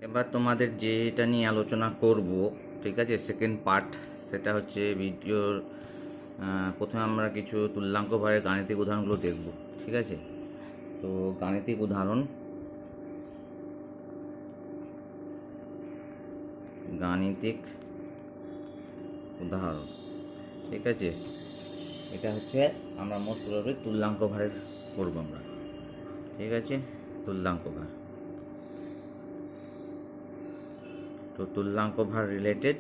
এবার তোমাদের যেটা নিয়ে আলোচনা করব, ঠিক আছে, সেকেন্ড পার্ট, সেটা হচ্ছে ভিডিওর প্রথমে আমরা কিছু তুল্যাঙ্ক ভারের গাণিতিক উদাহরণগুলো দেখব। ঠিক আছে, তো গাণিতিক উদাহরণ, ঠিক আছে, এটা হচ্ছে আমরা মোট করবে তুল্যাঙ্ক ভারের করবো আমরা। ঠিক আছে, তুল্যাঙ্ক ভার, তো তুল্যাঙ্ক ভার রিলেটেড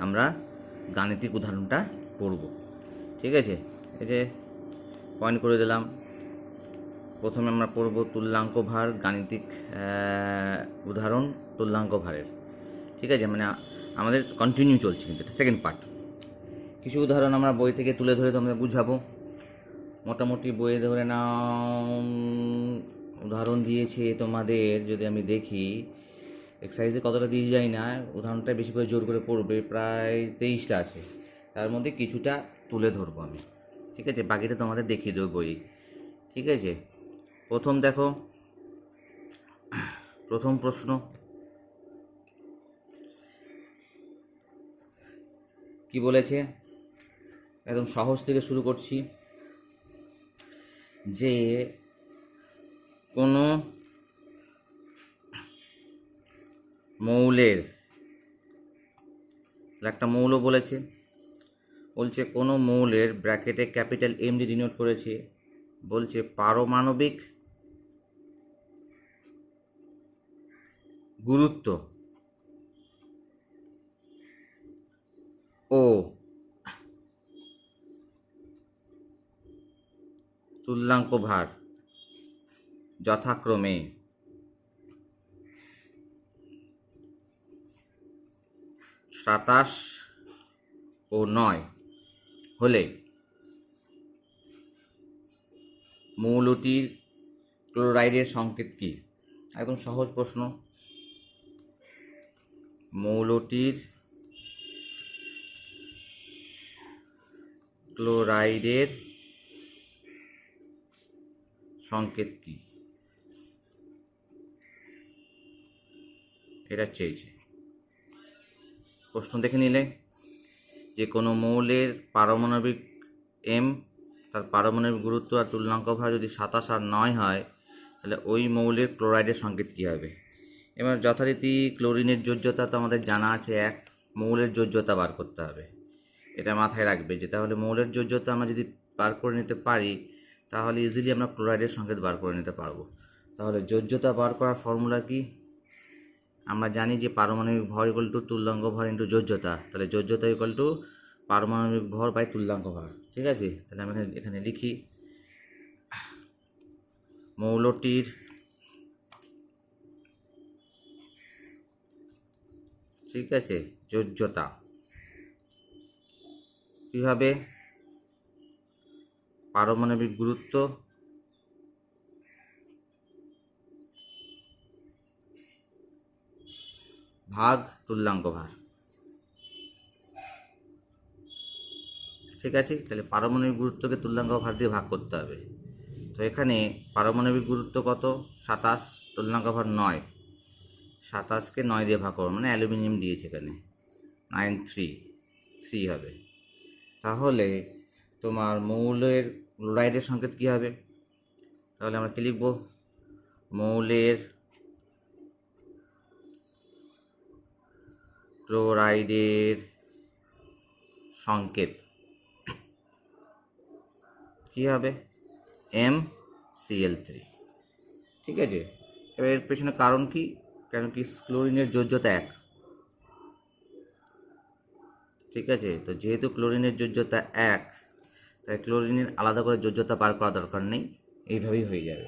আমরা গাণিতিক উদাহরণটা পড়ব। ঠিক আছে, এই যে পয়েন্ট করে দিলাম। প্রথমে আমরা পড়ব তুল্যাঙ্ক ভার গাণিতিক উদাহরণ তুল্যাঙ্ক ভারের। ঠিক আছে, মানে আমাদের কন্টিনিউ চলছে, কিন্তু এটা সেকেন্ড পার্ট। কিছু উদাহরণ আমরা বই থেকে তুলে ধরে তোমাদের বুঝাবো। মোটামুটি বইয়ে ধরে নাও উদাহরণ দিয়েছে তোমাদের, যদি আমি দেখি এক্সারসাইজে কতটা দিয়ে যাই না, উদাহরণটা বেশি করে জোর করে পড়বে, প্রায় 23টা আছে, তার মধ্যে কিছুটা তুলে ধরবো আমি। ঠিক আছে, বাকিটা তোমাদের দেখিয়ে দেবো বই। ঠিক আছে, প্রথম দেখো, প্রথম প্রশ্ন, কি বলেছে, একদম সহজ থেকে শুরু করছি, যে কোনো মৌলের, একটা মৌল বলেছে, বলছে কোনো মৌলের ব্র্যাকেটে ক্যাপিটাল এম দিয়ে ডিনোট করেছে, বলছে পারমাণবিক গুরুত্ব ও তুল্যাঙ্ক ভার যথাক্রমে 27 ও 9 হলে মৌলটির ক্লোরাইডের সংকেত কী? একদম সহজ প্রশ্ন। মৌলটির ক্লোরাইডের সংকেত কী, এটা চেয়েছে। প্রশ্ন দেখে নিলে, যে কোনো মৌলের পারমাণবিক এম, তার পারমাণবিক গুরুত্ব আর তুল্যাঙ্ক ভার যদি 27 আর 9 হয়, তাহলে ওই মৌলের ক্লোরাইডের সংকেত কী হবে? এবার যথারীতি ক্লোরিনের যোজ্যতা তো আমাদের জানা আছে 1, মৌলের যোজ্যতা বার করতে হবে। এটা মাথায় রাখবে যে তাহলে মৌলের যোজ্যতা আমরা যদি বার করে নিতে পারি, তাহলে ইজিলি আমরা ক্লোরাইডের সংকেত বার করে নিতে পারবো। তাহলে যোজ্যতা বার করার ফর্মুলা কি? আমরা জানি যে পারমাণবিক ভর ইকুয়াল টু তুল্যাঙ্ক ভর ইন্টু যোজ্যতা, তাহলে যোজ্যতা ইকুয়াল টু পারমাণবিক ভর বাই তুল্যাঙ্ক ভর। ঠিক আছে, তাহলে আমি এখানে লিখি, মৌলটির ঠিক আছে যোজ্যতা কীভাবে? পারমাণবিক গুরুত্ব ভাগ তুল্যাঙ্ক ভার। ঠিক আছে, তাহলে পারমাণবিক গুরুত্বকে তুল্যাঙ্ক ভার দিয়ে ভাগ করতে হবে। তো এখানে পারমাণবিক গুরুত্ব কত? 27, তুল্যাঙ্ক ভার 9, 27কে 9 দিয়ে ভাগ করবো, মানে অ্যালুমিনিয়াম দিয়েছে এখানে 933 হবে। তাহলে তোমার মৌলের ক্লোরাইডের সংকেত কী হবে? তাহলে আমরা কি লিখব? মৌলের ক্লোরাইডের সংকেত কী হবে? MCl3। ঠিক আছে, এবার এর পেছনে কারণ কি? কেন কি ক্লোরিনের যোজ্যতা 1। ঠিক আছে, তো যেহেতু ক্লোরিনের যোজ্যতা 1, তাই ক্লোরিনের আলাদা করে যোজ্যতা বার করা দরকার নেই, এইভাবেই হয়ে যাবে।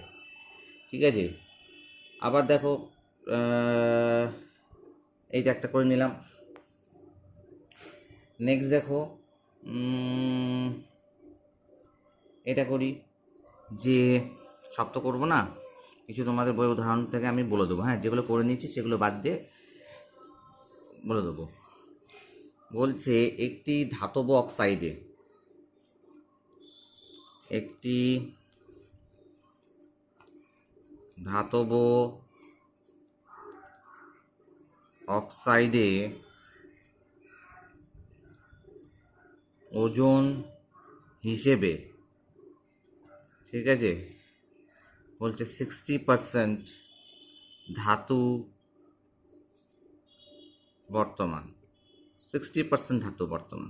ঠিক আছে, আবার দেখো, এইটা একটা করে নিলাম। নেক্সট দেখো, এটা করি, যে সব তো করবো না, কিছু তোমাদের বই উদাহরণ থেকে আমি বলে দেবো। হ্যাঁ, যেগুলো করে নিচ্ছি সেগুলো বাদ দিয়ে বলে দেবো। বলছে একটি ধাতব অক্সাইডে, একটি ধাতব অক্সাইডে ওজন হিসেবে, ঠিক আছে, বলছে 60% ধাতু বর্তমান। 60% ধাতু বর্তমান।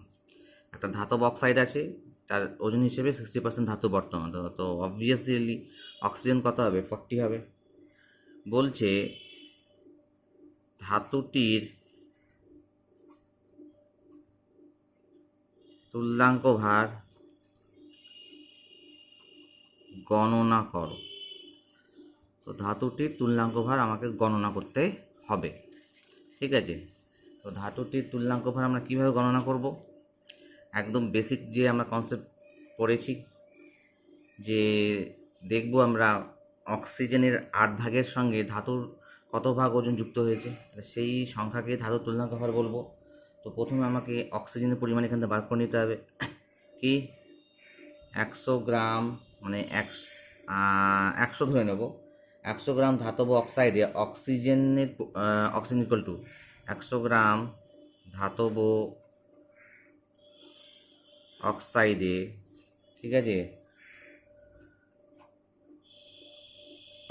একটা ধাতব অক্সাইড আছে, তার ওজন হিসেবে 60% ধাতু বর্তমান। তো অবভিয়াসলি অক্সিজেন কত হবে? 40 হবে। বলছে ধাতুটির তুল্যাঙ্ক ভার গণনা করো। তো ধাতুটির তুল্যাঙ্ক ভার আমাকে গণনা করতে হবে, ঠিক আছে। তো ধাতুটির তুল্যাঙ্ক ভার আমরা কীভাবে গণনা করব? একদম বেসিক যে আমরা কনসেপ্ট পড়েছি, যে দেখব আমরা অক্সিজেনের 8 ভাগের সঙ্গে ধাতুর কত ভাগ ওজন যুক্ত হয়েছে, সেই সংখ্যাকে ধাতুর তুল্যাঙ্ক ভার বলবো। তো প্রথমে আমাকে অক্সিজেনের পরিমাণ এখান থেকে বার করে নিতে হবে। কি 100 গ্রাম, মানে 100 ধরে নেব। 100 গ্রাম ধাতব অক্সাইডে অক্সিজেন ইকুয়াল টু 100 গ্রাম ধাতব অক্সাইডে, ঠিক আছে,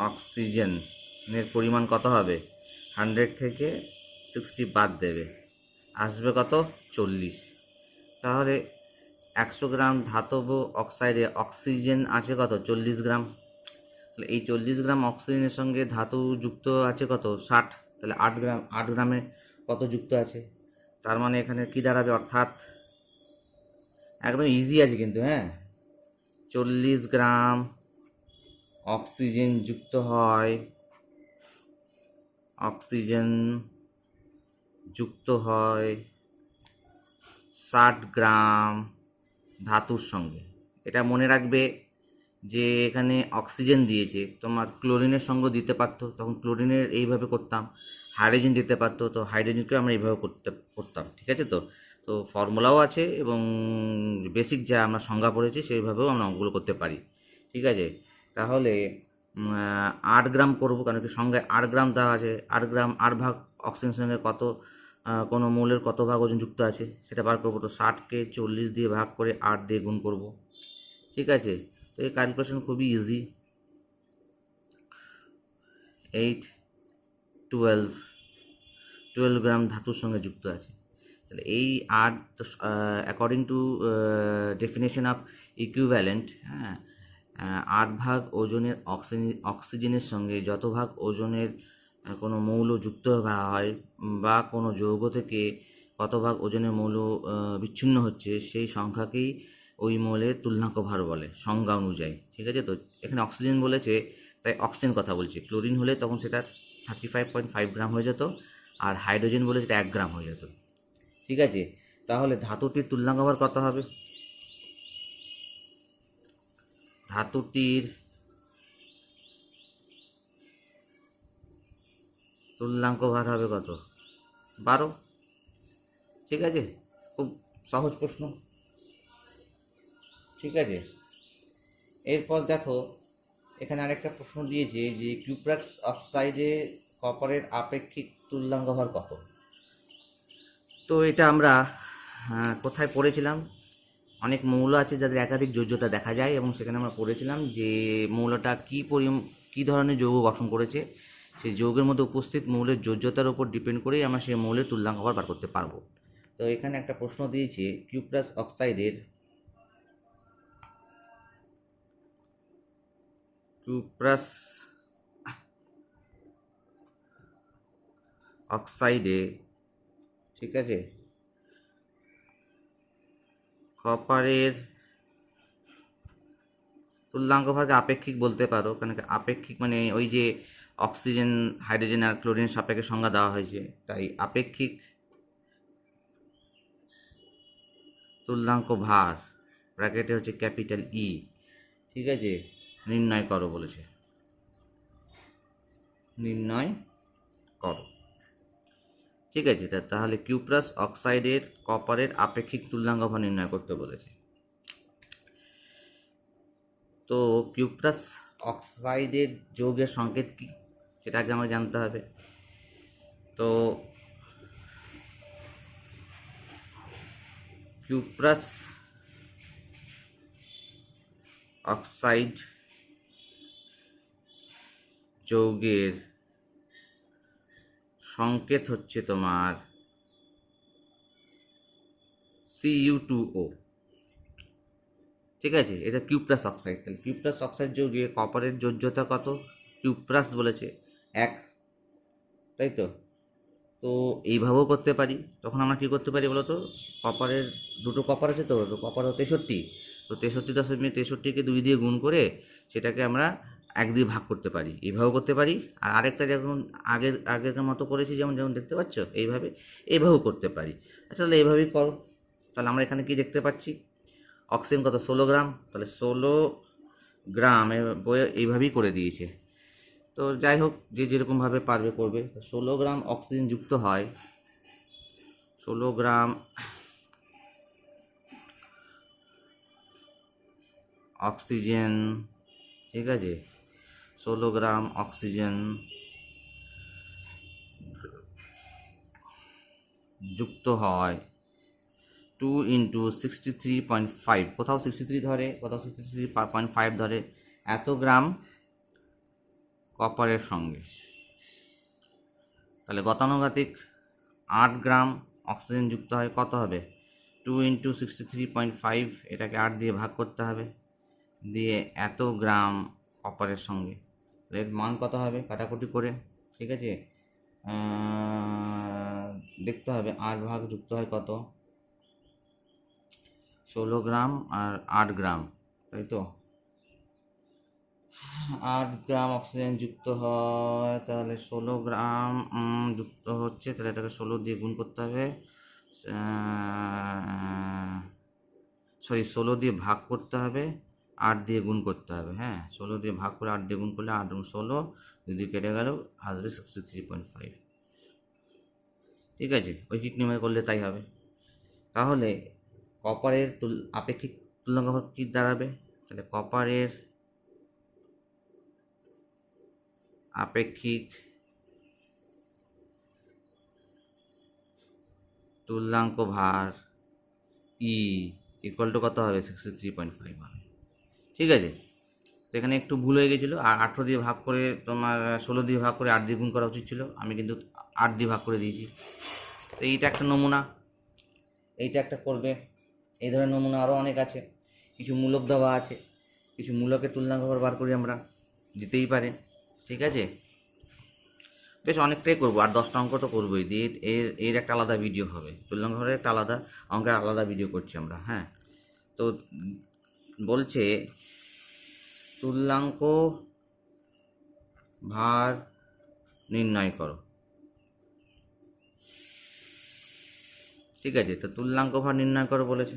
অক্সিজেনের পরিমাণ কত হবে? 100 থেকে 60 বাদ দেবে, আসবে কত? 40। তাহলে 100 গ্রাম ধাতব অক্সাইডে অক্সিজেন আছে কত? 40 গ্রাম। তাহলে এই 40 গ্রাম অক্সিজেনের সঙ্গে ধাতু যুক্ত আছে কত? 60। তাহলে 8 গ্রাম, 8 গ্রামে কত যুক্ত আছে? তার মানে এখানে কি দাঁড়াবে? অর্থাৎ একদম ইজি আছে কিন্তু, হ্যাঁ, 40 গ্রাম অক্সিজেন যুক্ত হয়, অক্সিজেন যুক্ত হয় 60 গ্রাম ধাতুর সঙ্গে। এটা মনে রাখবে যে এখানে অক্সিজেন দিয়েছে, তোমার ক্লোরিনের সঙ্গে দিতে পারতো, তখন ক্লোরিনের এইভাবে করতাম। হাইড্রোজেন দিতে পারতো, তো হাইড্রোজেনকেও আমরা এইভাবে করতাম, ঠিক আছে। তো তো ফর্মুলাও আছে এবং বেসিক যা আমরা সংজ্ঞা পড়েছি সেইভাবেও আমরা অঙ্কগুলো করতে পারি, ঠিক আছে। তাহলে 8 গ্রাম করবো, কারণ কি সংজ্ঞায় 8 গ্রাম দেওয়া আছে। 8 গ্রাম 8 ভাগ অক্সিজেনের সঙ্গে কত, কোনো মৌলের কত ভাগ ওজন যুক্ত আছে সেটা বার করবো। তো 60কে 40 দিয়ে ভাগ করে 8 দিয়ে গুণ করব, ঠিক আছে। তো এই ক্যালকুলেশন খুবই ইজি। 8 12 গ্রাম ধাতুর সঙ্গে যুক্ত আছে। তাহলে এই 8, according to definition of equivalent, হ্যাঁ, 8 ভাগ ওজনের অক্সিজেনের সঙ্গে যত ভাগ ওজনের কোনো মৌল যুক্ত হয় বা কোনো যৌগ থেকে কত ভাগ ওজনের মৌল বিচ্ছিন্ন হচ্ছে, সেই সংখ্যাকেই ওই মৌলের তুল্যাঙ্ক ভার বলে সংজ্ঞা অনুযায়ী, ঠিক আছে। তো এখানে অক্সিজেন বলেছে, তাই অক্সিজেন কথা বলছি। ক্লোরিন হলে তখন সেটা 35.5 গ্রাম হয়ে যেত, আর হাইড্রোজেন বলে সেটা 1 গ্রাম হয়ে যেত, ঠিক আছে। তাহলে ধাতুটির তুল্যাঙ্ক ভার কত হবে? ধাতুটির তুল্যাঙ্ক ভার হবে কত? 12, ঠিক আছে। খুব সহজ প্রশ্ন, ঠিক আছে। এরপর দেখো এখানে আরেকটা প্রশ্ন দিয়েছে যে কিউপ্রাক্স অক্সাইডে কপারের আপেক্ষিক তুল্যাঙ্ক ভার কত? তো এটা আমরা কোথায় পড়েছিলাম? অনেক মৌল আছে যাদের একাধিক যোজ্যতা দেখা যায়, এবং সেখানে আমরা পড়েছিলাম যে মৌলটা কী ধরনের যৌগ গঠন করেছে, সেই যৌগের মধ্যে উপস্থিত মৌলের যোজ্যতার উপর ডিপেন্ড করেই আমরা সেই মৌলের তুল্যাঙ্ক ভার বার করতে পারবো। তো এখানে একটা প্রশ্ন দিয়েছে কিউপ্রাস অক্সাইডে, ঠিক আছে, কপারের তুল্যাঙ্ক ভারকে আপেক্ষিক বলতে পারো, কারণ আপেক্ষিক মানে ওই যে অক্সিজেন, হাইড্রোজেন আর ক্লোরিনের সাপেক্ষে সংজ্ঞা দেওয়া হয়েছে, তাই আপেক্ষিক তুল্যাঙ্ক ভার ব্র্যাকেটে হচ্ছে ক্যাপিটাল ই, ঠিক আছে, নির্ণয় করো বলেছে, নির্ণয় করো, ঠিক আছে। তাহলে কিউপ্রাস অক্সাইডের কপারের আপেক্ষিক তুল্যাঙ্ক ভার নির্ণয় করতে বলেছে। তো কিউপ্রাস অক্সাইডের যৌগের সংকেত কি সেটা আগে আমাকে জানতে হবে। তো কিউপ্রাস অক্সাইড যৌগের সংকেত হচ্ছে তোমার Cu2O। ঠিক আছে, এটা কিউপ্রাস অক্সাইড। তাহলে কিউপ্রাস অক্সাইড যৌগে কপারের যোজ্যতা কত? কিউপ্রাস বলেছে 1, তাই তো। তো এইভাবেও করতে পারি। তখন আমরা কী করতে পারি বলো তো, কপারের দুটো কপার আছে তো কপার 63, তো 63.63কে 2 দিয়ে গুণ করে সেটাকে আমরা 1 দিয়ে ভাগ করতে পারি, এইভাবেও করতে পারি। আর আরেকটা যেমন আগের মতো করেছি, যেমন দেখতে পাচ্ছ এইভাবেও করতে পারি। আচ্ছা, তাহলে এইভাবেই করো। তাহলে আমরা এখানে কি দেখতে পাচ্ছি, অক্সিজেন কত? 16 গ্রাম। তাহলে 16 গ্রাম বইয়ে এইভাবেই করে দিয়েছে। তো যাই হোক, যে যেরকমভাবে পারবে করবে। 16 গ্রাম অক্সিজেন যুক্ত হয়, 16 গ্রাম অক্সিজেন, ঠিক আছে, 16 গ্রাম অক্সিজেন যুক্ত হয় 2 × 63.5, কোথাও 63 ধরে, কোথাও 63.5 ধরে, এত গ্রাম কপারের সঙ্গে। তাহলে গতানুগতিক 8 গ্রাম অক্সিজেন যুক্ত হয়, কত হবে? 2 × 63.5, এটাকে 8 দিয়ে ভাগ করতে হবে, দিয়ে এত গ্রাম কপারের সঙ্গে। এর মান কত হবে কাটাকুটি করে? ঠিক আছে, দেখতে হবে 8 ভাগ যুক্ত হয় কত, 16 গ্রাম আর 8 গ্রাম, তাই তো। 8 গ্রাম অক্সিজেন যুক্ত হয়, তাহলে 16 গ্রাম যুক্ত হচ্ছে, তাহলে এটাকে 16 দিয়ে গুণ করতে হবে, 16 দিয়ে ভাগ করতে হবে, 8 দিয়ে গুণ করতে হবে। হ্যাঁ, 16 দিয়ে ভাগ করে 8 দিয়ে গুণ করলে 8 × 16, যদি কেটে গেল আসবে 63.5। ঠিক আছে, ঐকিক নিয়মে করলে তাই হবে। তাহলে কপারের আপেক্ষিক তুলনাঙ্ক কী দাঁড়াবে? তাহলে কপারের আপেক্ষিক তুল্যাঙ্ক ভার ই = কত হবে? 63.5 হবে। ঠিক আছে, তো এখানে একটু ভুল হয়ে গেছিলো, আর 18 দিয়ে ভাগ করে তোমার 16 দিয়ে ভাগ করে 8 দিয়ে গুণ করা উচিত ছিল, আমি কিন্তু 8 দিয়ে ভাগ করে দিয়েছি। তো এইটা একটা নমুনা, এইটা একটা করবে। এই ধরনের নমুনা আরও অনেক আছে, কিছু মূলক দেওয়া আছে, কিছু মূলকের তুলনাঙ্ক বার করি আমরা, দিতেই পারে। ঠিক আছে, বেশ অনেকটাই করবো, আর 10টা অঙ্ক তো করবোই, দিয়ে এর একটা আলাদা ভিডিও হবে, তুলনাঙ্ক ভারের একটা আলাদা অঙ্কের আলাদা ভিডিও করছি আমরা। হ্যাঁ, তো বলছে তুল্যাঙ্ক ভার নির্ণয় করো। ঠিক আছে, তো তুল্যাঙ্ক ভার নির্ণয় করো বলেছে।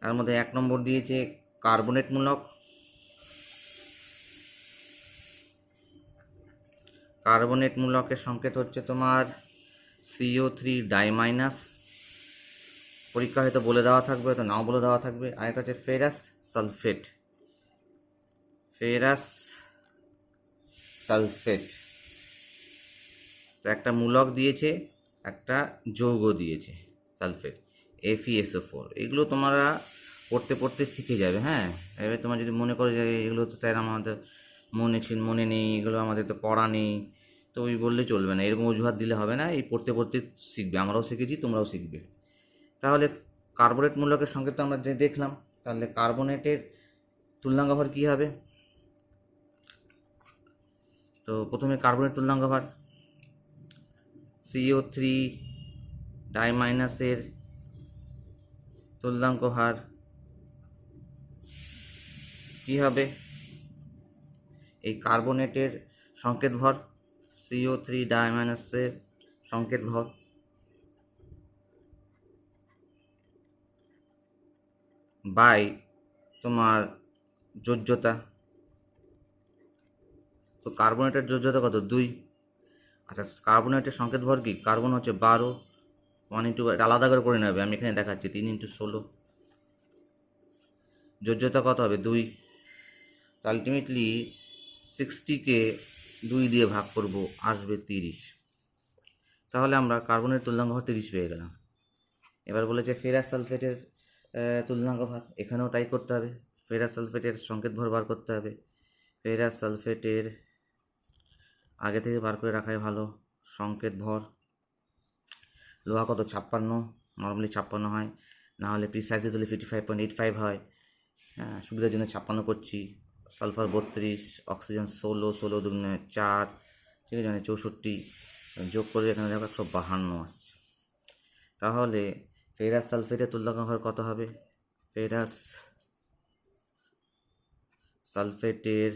তার মধ্যে 1 নম্বর দিয়েছে কার্বনেট মূলক। কার্বনেট মূলকের সংকেত হচ্ছে তোমার CO3 ডাইমাইনাস। পরীক্ষা হয়তো বলে দেওয়া থাকবে, হয়তো নাও বলে দেওয়া থাকবে। আরেকটা হচ্ছে ফেরাস সালফেট, ফেরাস সালফেট। তো একটা মূলক দিয়েছে, একটা যৌগ দিয়েছে সালফেট, FeSO4। এগুলো তোমরা পড়তে পড়তে শিখে যাবে। হ্যাঁ, এবার তোমার যদি মনে করো যে এগুলো তো স্যার আমাদের মনে নেই, এগুলো আমাদের তো পড়া নেই, তো ওই বললে চলবে না, এরকম অজুহাত দিলে হবে না। এই পড়তে পড়তে শিখবে, আমরাও শিখেছি, তোমরাও শিখবে। তাহলে কার্বনেট মূলকের সংকেত তো আমরা যে দেখলাম, তাহলে কার্বনেটের তুল্যাঙ্ক ভার কী হবে? তো প্রথমে কার্বনেট তুল্যাঙ্ক ভার, CO3 ডাইমাইনাসের তুল্যাঙ্ক ভার কী হবে? এই কার্বনেটের সংকেত ভর, CO3 ডাইমাইনাসের সংকেত ভর বাই তোমার যোজ্যতা। তো কার্বনেটের যোজ্যতা কত? 2। আচ্ছা, কার্বনেটের সংকেত ভর কি? কার্বন হচ্ছে 12, 1 × আলাদা করে নেবে, আমি এখানে দেখাচ্ছি 3 × 16। যোজ্যতা কত হবে? 2। আলটিমেটলি 60কে 2 দিয়ে ভাগ করব, আসবে 30। তাহলে আমরা কার্বনের তুল্যাঙ্ক ভর 30 পেয়ে গেলাম। এবার বলেছে ফেরাস সালফেটের তুলনাঙ্ক ভার, এখানেও তাই করতে হবে। ফেরাস সালফেটের সংকেত ভর বার করতে হবে। ফেরাস সালফেটের আগে থেকে বার করে রাখাই ভালো সংকেত ভর। লোহা কত 56, নর্মালি 56 হয়, না হলে প্রিসাইজে দিলে 55.85 হয়। হ্যাঁ, সুবিধার জন্য 56 করছি। সালফার 32, অক্সিজেন 16, 16 দুগুণে 4, ঠিক আছে, মানে 64, যোগ করে এখানে দেখো 152 আসছে। তাহলে ফেরাস সালফেটের তুলনাঙ্ক ভর কত হবে? ফেরাস সালফেটের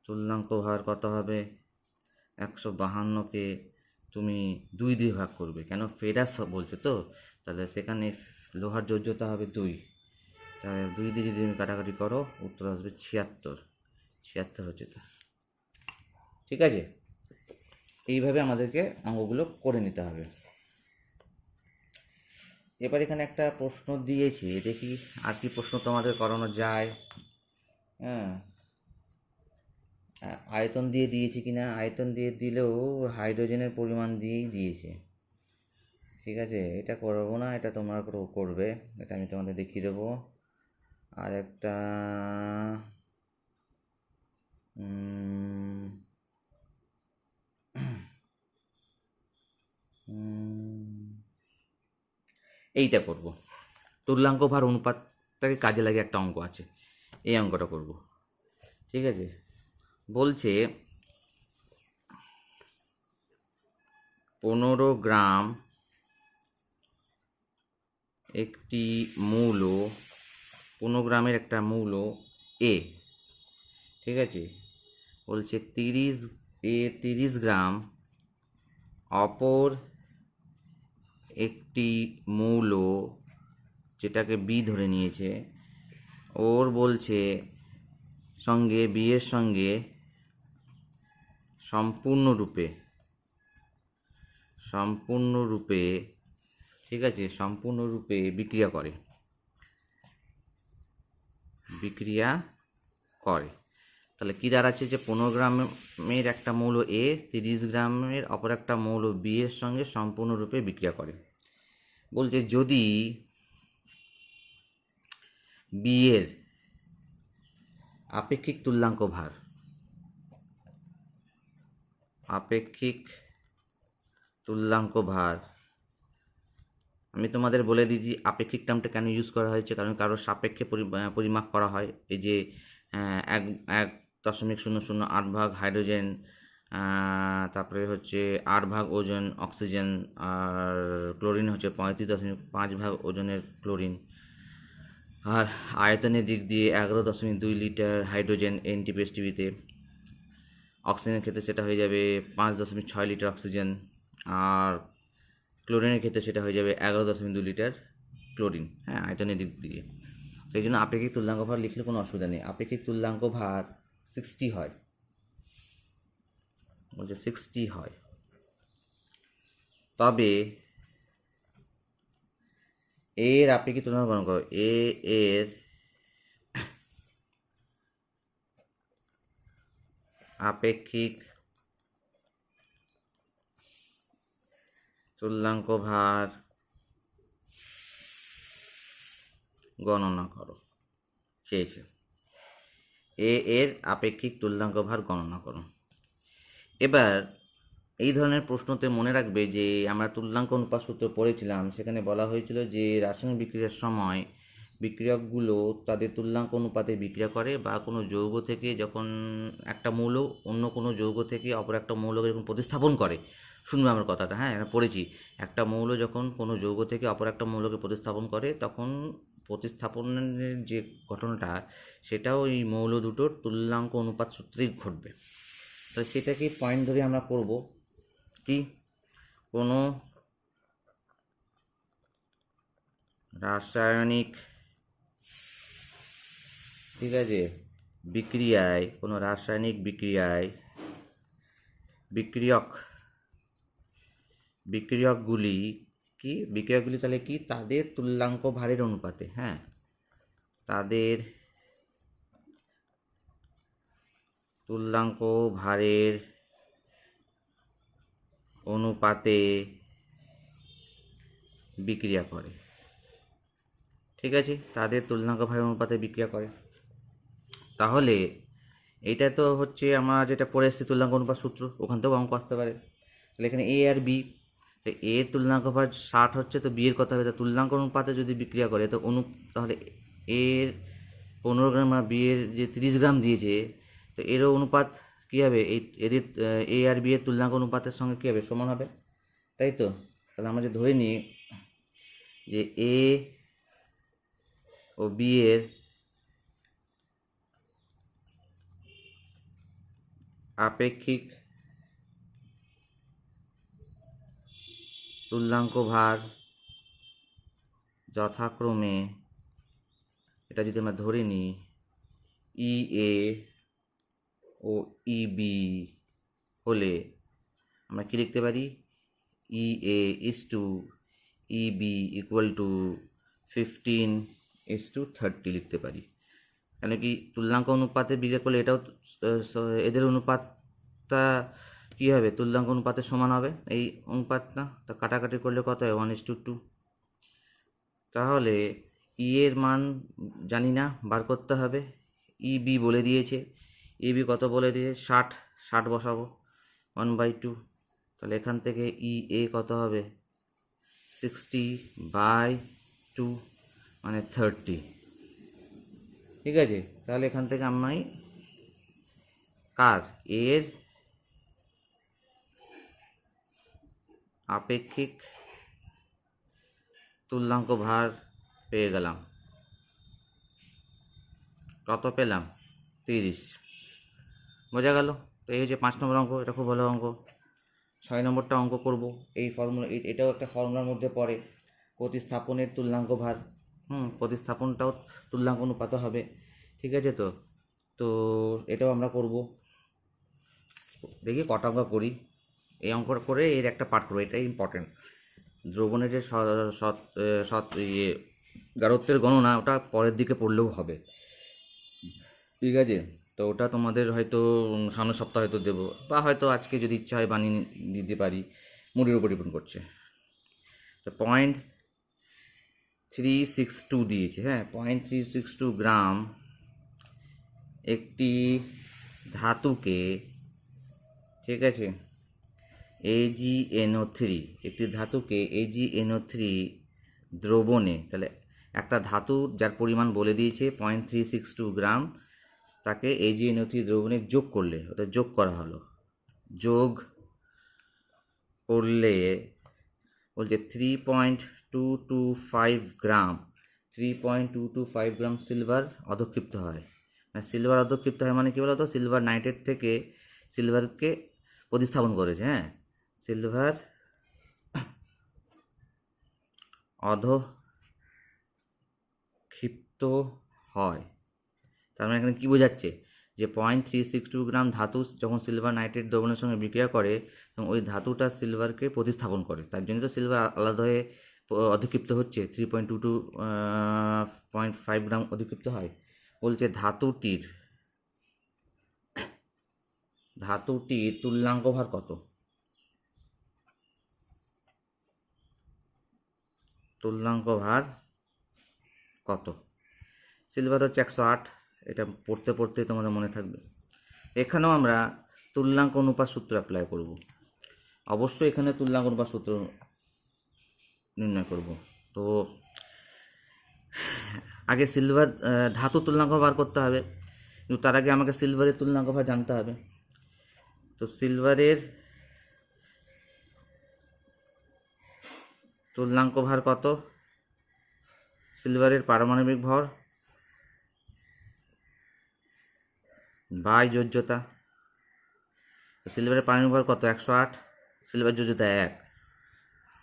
তুলনাঙ্ক ভার কত হবে? 152কে তুমি 2 দিয়ে ভাগ করবে, কেন ফেরাস বলছে তো, তাহলে সেখানে লোহার যোজ্যতা হবে 2, তাহলে 2 দিয়ে যদি তুমি কাটাকাটি করো উত্তর আসবে 76 হচ্ছে তো। ঠিক আছে, এইভাবে আমাদেরকে অঙ্কগুলো করে নিতে হবে। এবার এখানে একটা প্রশ্ন দিয়েছি, দেখি আর কি প্রশ্ন তোমাদের করানো যায়। হ্যাঁ, আয়তন দিয়ে দিয়েছি কিনা, আয়তন দিয়ে দিলেও হাইড্রোজেনের পরিমাণ দিয়েই দিয়েছে। ঠিক আছে, এটা করবো না, এটা তোমরা করবে, এটা আমি তোমাদের দেখিয়ে দেবো। আর একটা এইটা করব, তুল্যাঙ্ক ভার অনুপাতটাকে কাজে লাগে একটা অঙ্ক আছে, এই অঙ্কটা করব। ঠিক আছে, বলছে 15 গ্রাম একটি মৌল, 15 গ্রামের একটা মৌল এ, ঠিক আছে, বলছে 30 গ্রাম অপর একটি মৌল, যেটাকে বি ধরে নিয়েছে, ওর বলছে সঙ্গে বি এর সঙ্গে সম্পূর্ণরূপে ঠিক আছে, সম্পূর্ণরূপে বিক্রিয়া করে। তাহলে কি দাঁড়াচ্ছে যে 15 গ্রামের একটা মৌল এ 30 গ্রামের অপর একটা মৌল বি এর সঙ্গে সম্পূর্ণরূপে বিক্রিয়া করে। বলছে যদি বি এর আপেক্ষিক তুল্যাঙ্ক ভার, আমি তোমাদের বলে দিচ্ছি আপেক্ষিক টার্মটা কেন ইউজ করা হয়েছে, কারণ কারোর সাপেক্ষে পরিমাপ করা হয়। এই যে 1.008 ভাগ হাইড্রোজেন, তারপরে হচ্ছে 8 ভাগ ওজন অক্সিজেন, আর ক্লোরিন হচ্ছে 35.5 ভাগ ওজনের ক্লোরিন। আর আয়তনের দিক দিয়ে 11.2 লিটার হাইড্রোজেন এনটিপিএসটিভিতে, অক্সিজেনের ক্ষেত্রে সেটা হয়ে যাবে 5.6 লিটার অক্সিজেন, আর ক্লোরিনের ক্ষেত্রে সেটা হয়ে যাবে 11.2 লিটার ক্লোরিন। হ্যাঁ, আয়তনের দিক দিয়ে, সেই জন্য আপেক্ষিক তুল্যাঙ্ক ভার লিখলে কোনো অসুবিধা নেই। আপেক্ষিক তুল্যাঙ্ক ভার 60 হয়, বলছে 60 হয়। তবে এর আপেক্ষিক তুলনা গণনা করো, এর আপেক্ষিক তুল্যাঙ্ক ভার গণনা করো চেয়েছে। এর আপেক্ষিক তুল্যাঙ্ক ভার গণনা করো। এবার এই ধরনের প্রশ্নতে মনে রাখবে যে আমরা তুল্যাঙ্ক অনুপাত সূত্র পড়েছিলাম, সেখানে বলা হয়েছিল যে রাসায়নিক বিক্রিয়ার সময় বিক্রিয়কগুলো তাদের তুল্যাঙ্ক অনুপাতে বিক্রিয়া করে, বা কোনো যৌগ থেকে যখন একটা মৌল অন্য কোনো যৌগ থেকে অপর একটা মৌলকে যখন প্রতিস্থাপন করে, শুনবে আমার কথাটা, হ্যাঁ, পড়েছি, একটা মৌল যখন কোনো যৌগ থেকে অপর একটা মৌলকে প্রতিস্থাপন করে, তখন প্রতিস্থাপনের যে ঘটনাটা সেটাও এই মৌল দুটোর তুল্যাঙ্ক অনুপাত সূত্রেই ঘটবে। তো সেটাকে পয়েন্ট ধরে আমরা করব কি, কোনো রাসায়নিক, ঠিক আছে, কোনো রাসায়নিক বিক্রিয়কগুলি তাহলে কি, তাদের তুল্যাঙ্ক ভারের অনুপাতে, হ্যাঁ, তাদের তুল্যাঙ্ক ভারের অনুপাতে বিক্রিয়া করে, ঠিক আছে, তাদের তুলনাঙ্ক ভার অনুপাতে বিক্রিয়া করে। তাহলে এইটা তো হচ্ছে আমরা যেটা পড়ে এসেছি তুলনাঙ্ক অনুপাত সূত্র, ওখান থেকেও অঙ্ক আসতে পারে। তাহলে এখানে এ আর বি, তো এ এর তুলনাঙ্ক ভার 60 হচ্ছে, তো বি এর কত হবে? তো তুলনাঙ্ক অনুপাতে যদি বিক্রিয়া করে তো তাহলে এর 15 গ্রাম আর বি এর যে 30 গ্রাম দিয়েছে, তো এরও অনুপাত কী হবে? এদের এ আর বি এর তুলনাঙ্ক অনুপাতের সঙ্গে কী হবে? সমান হবে, তাই তো? তাহলে আমরা যে ধরে নিই যে এ ও বি এর আপেক্ষিক তুল্যাঙ্ক ভার যথাক্রমে, এটা যদি আমরা ধরে নিই ই এ ও ই বি হলে আমরা কি লিখতে পারি? E A is to E B equal to 15:30 লিখতে পারি। কেন কি তুল্যাঙ্ক অনুপাতে বিক্রিয়া করলে এটাও এদের অনুপাতটা কী হবে? তুল্যাঙ্ক অনুপাতের সমান হবে এই অনুপাতটা, তা কাটাকাটি করলে কত হয়? 1:2। তাহলে ই এর মান জানি না, বার করতে হবে। ই বি বলে দিয়েছে, ই বি কত বলে দিয়েছে? 60 বসাবো 1/2। তাহলে এখান থেকে ই এ কত হবে? 60/2 মানে 30, ঠিক আছে। তাহলে এখান থেকে আমি কার এর আপেক্ষিক তুল্যাঙ্ক ভার পেয়ে গেলাম। কত পেলাম? 30। বোঝা গেল? তো এই হচ্ছে 5 নম্বর অঙ্ক, এটা খুব ভালো অঙ্ক। 6 নম্বরটা অঙ্ক করব। এই ফর্মুলা, এটাও একটা ফর্মুলার মধ্যে পড়ে, প্রতিস্থাপনের তুল্যাঙ্ক ভার। প্রতিস্থাপনটাও তুল্যাঙ্ক অনুপাত হবে, ঠিক আছে। তো তো এটাও আমরা করব। দেখি কটা অঙ্ক করি। এই অঙ্কটা করে এর একটা পাঠ করবো, এটাই ইম্পর্টেন্ট। দ্রবণের যে গাঢ়ত্বের গণনা, ওটা পরের দিকে পড়লেও হবে, ঠিক আছে। তো ওটা তোমাদের হয়তো সামনের সপ্তাহে হয়তো দেবো, বা হয়তো আজকে যদি ইচ্ছা হয় বানিয়ে দিতে পারি, মুডের উপর ডিপেন্ড করছে। তো 0.362 দিয়েছে, হ্যাঁ 0.362 গ্রাম একটি ধাতুকে, ঠিক আছে, AgNO3, একটি ধাতুকে AgNO3 দ্রবণে, তাহলে একটা ধাতু যার পরিমাণ বলে দিয়েছে 0.362 গ্রাম, তাকে AgNO3 দ্রবণে যোগ করলে, ওটা যোগ করা হলো, যোগ করলে বলছে 3.225 গ্রাম 3.225 গ্রাম সিলভার অধক্ষিপ্ত হয়। সিলভার অধক্ষিপ্ত হয় মানে কী বলো তো? সিলভার নাইট্রেট থেকে সিলভারকে প্রতিস্থাপন করেছে, হ্যাঁ, সিলভার অধক্ষিপ্ত হয়। তার মানে এখানে কী বোঝাচ্ছে? যে 0.362 গ্রাম ধাতু যখন সিলভার নাইট্রেট দ্রবণের সঙ্গে বিক্রিয়া করে, তখন ওই ধাতুটা সিলভারকে প্রতিস্থাপন করে, তার জন্য তো সিলভার আলাদা হয়ে অধক্ষিপ্ত হচ্ছে, 3.22.5 গ্রাম অধক্ষিপ্ত হয়। বলছে ধাতুটির তুল্যাঙ্ক ভার কত? তুল্যাঙ্ক ভার কত? সিলভার হচ্ছে 108, এটা পড়তে পড়তে তোমাদের মনে থাকবে। এখানেও আমরা তুল্যাঙ্ক অনুপাত সূত্র অ্যাপ্লাই করব, অবশ্যই এখানে তুল্যাঙ্ক অনুপাত সূত্র নির্ণয় করব। তো আগে সিলভার ধাতু তুল্যাঙ্ক বার করতে হবে, কিন্তু তার আগে আমাকে সিলভারের তুল্যাঙ্ক ভার জানতে হবে। তো সিলভারের তুল্যাঙ্ক ভার কত? সিলভারের পারমাণবিক ভর বাই যোজ্যতা। সিলভারের পারমাণবিক ভর কত? 108, সিলভার যোজ্যতা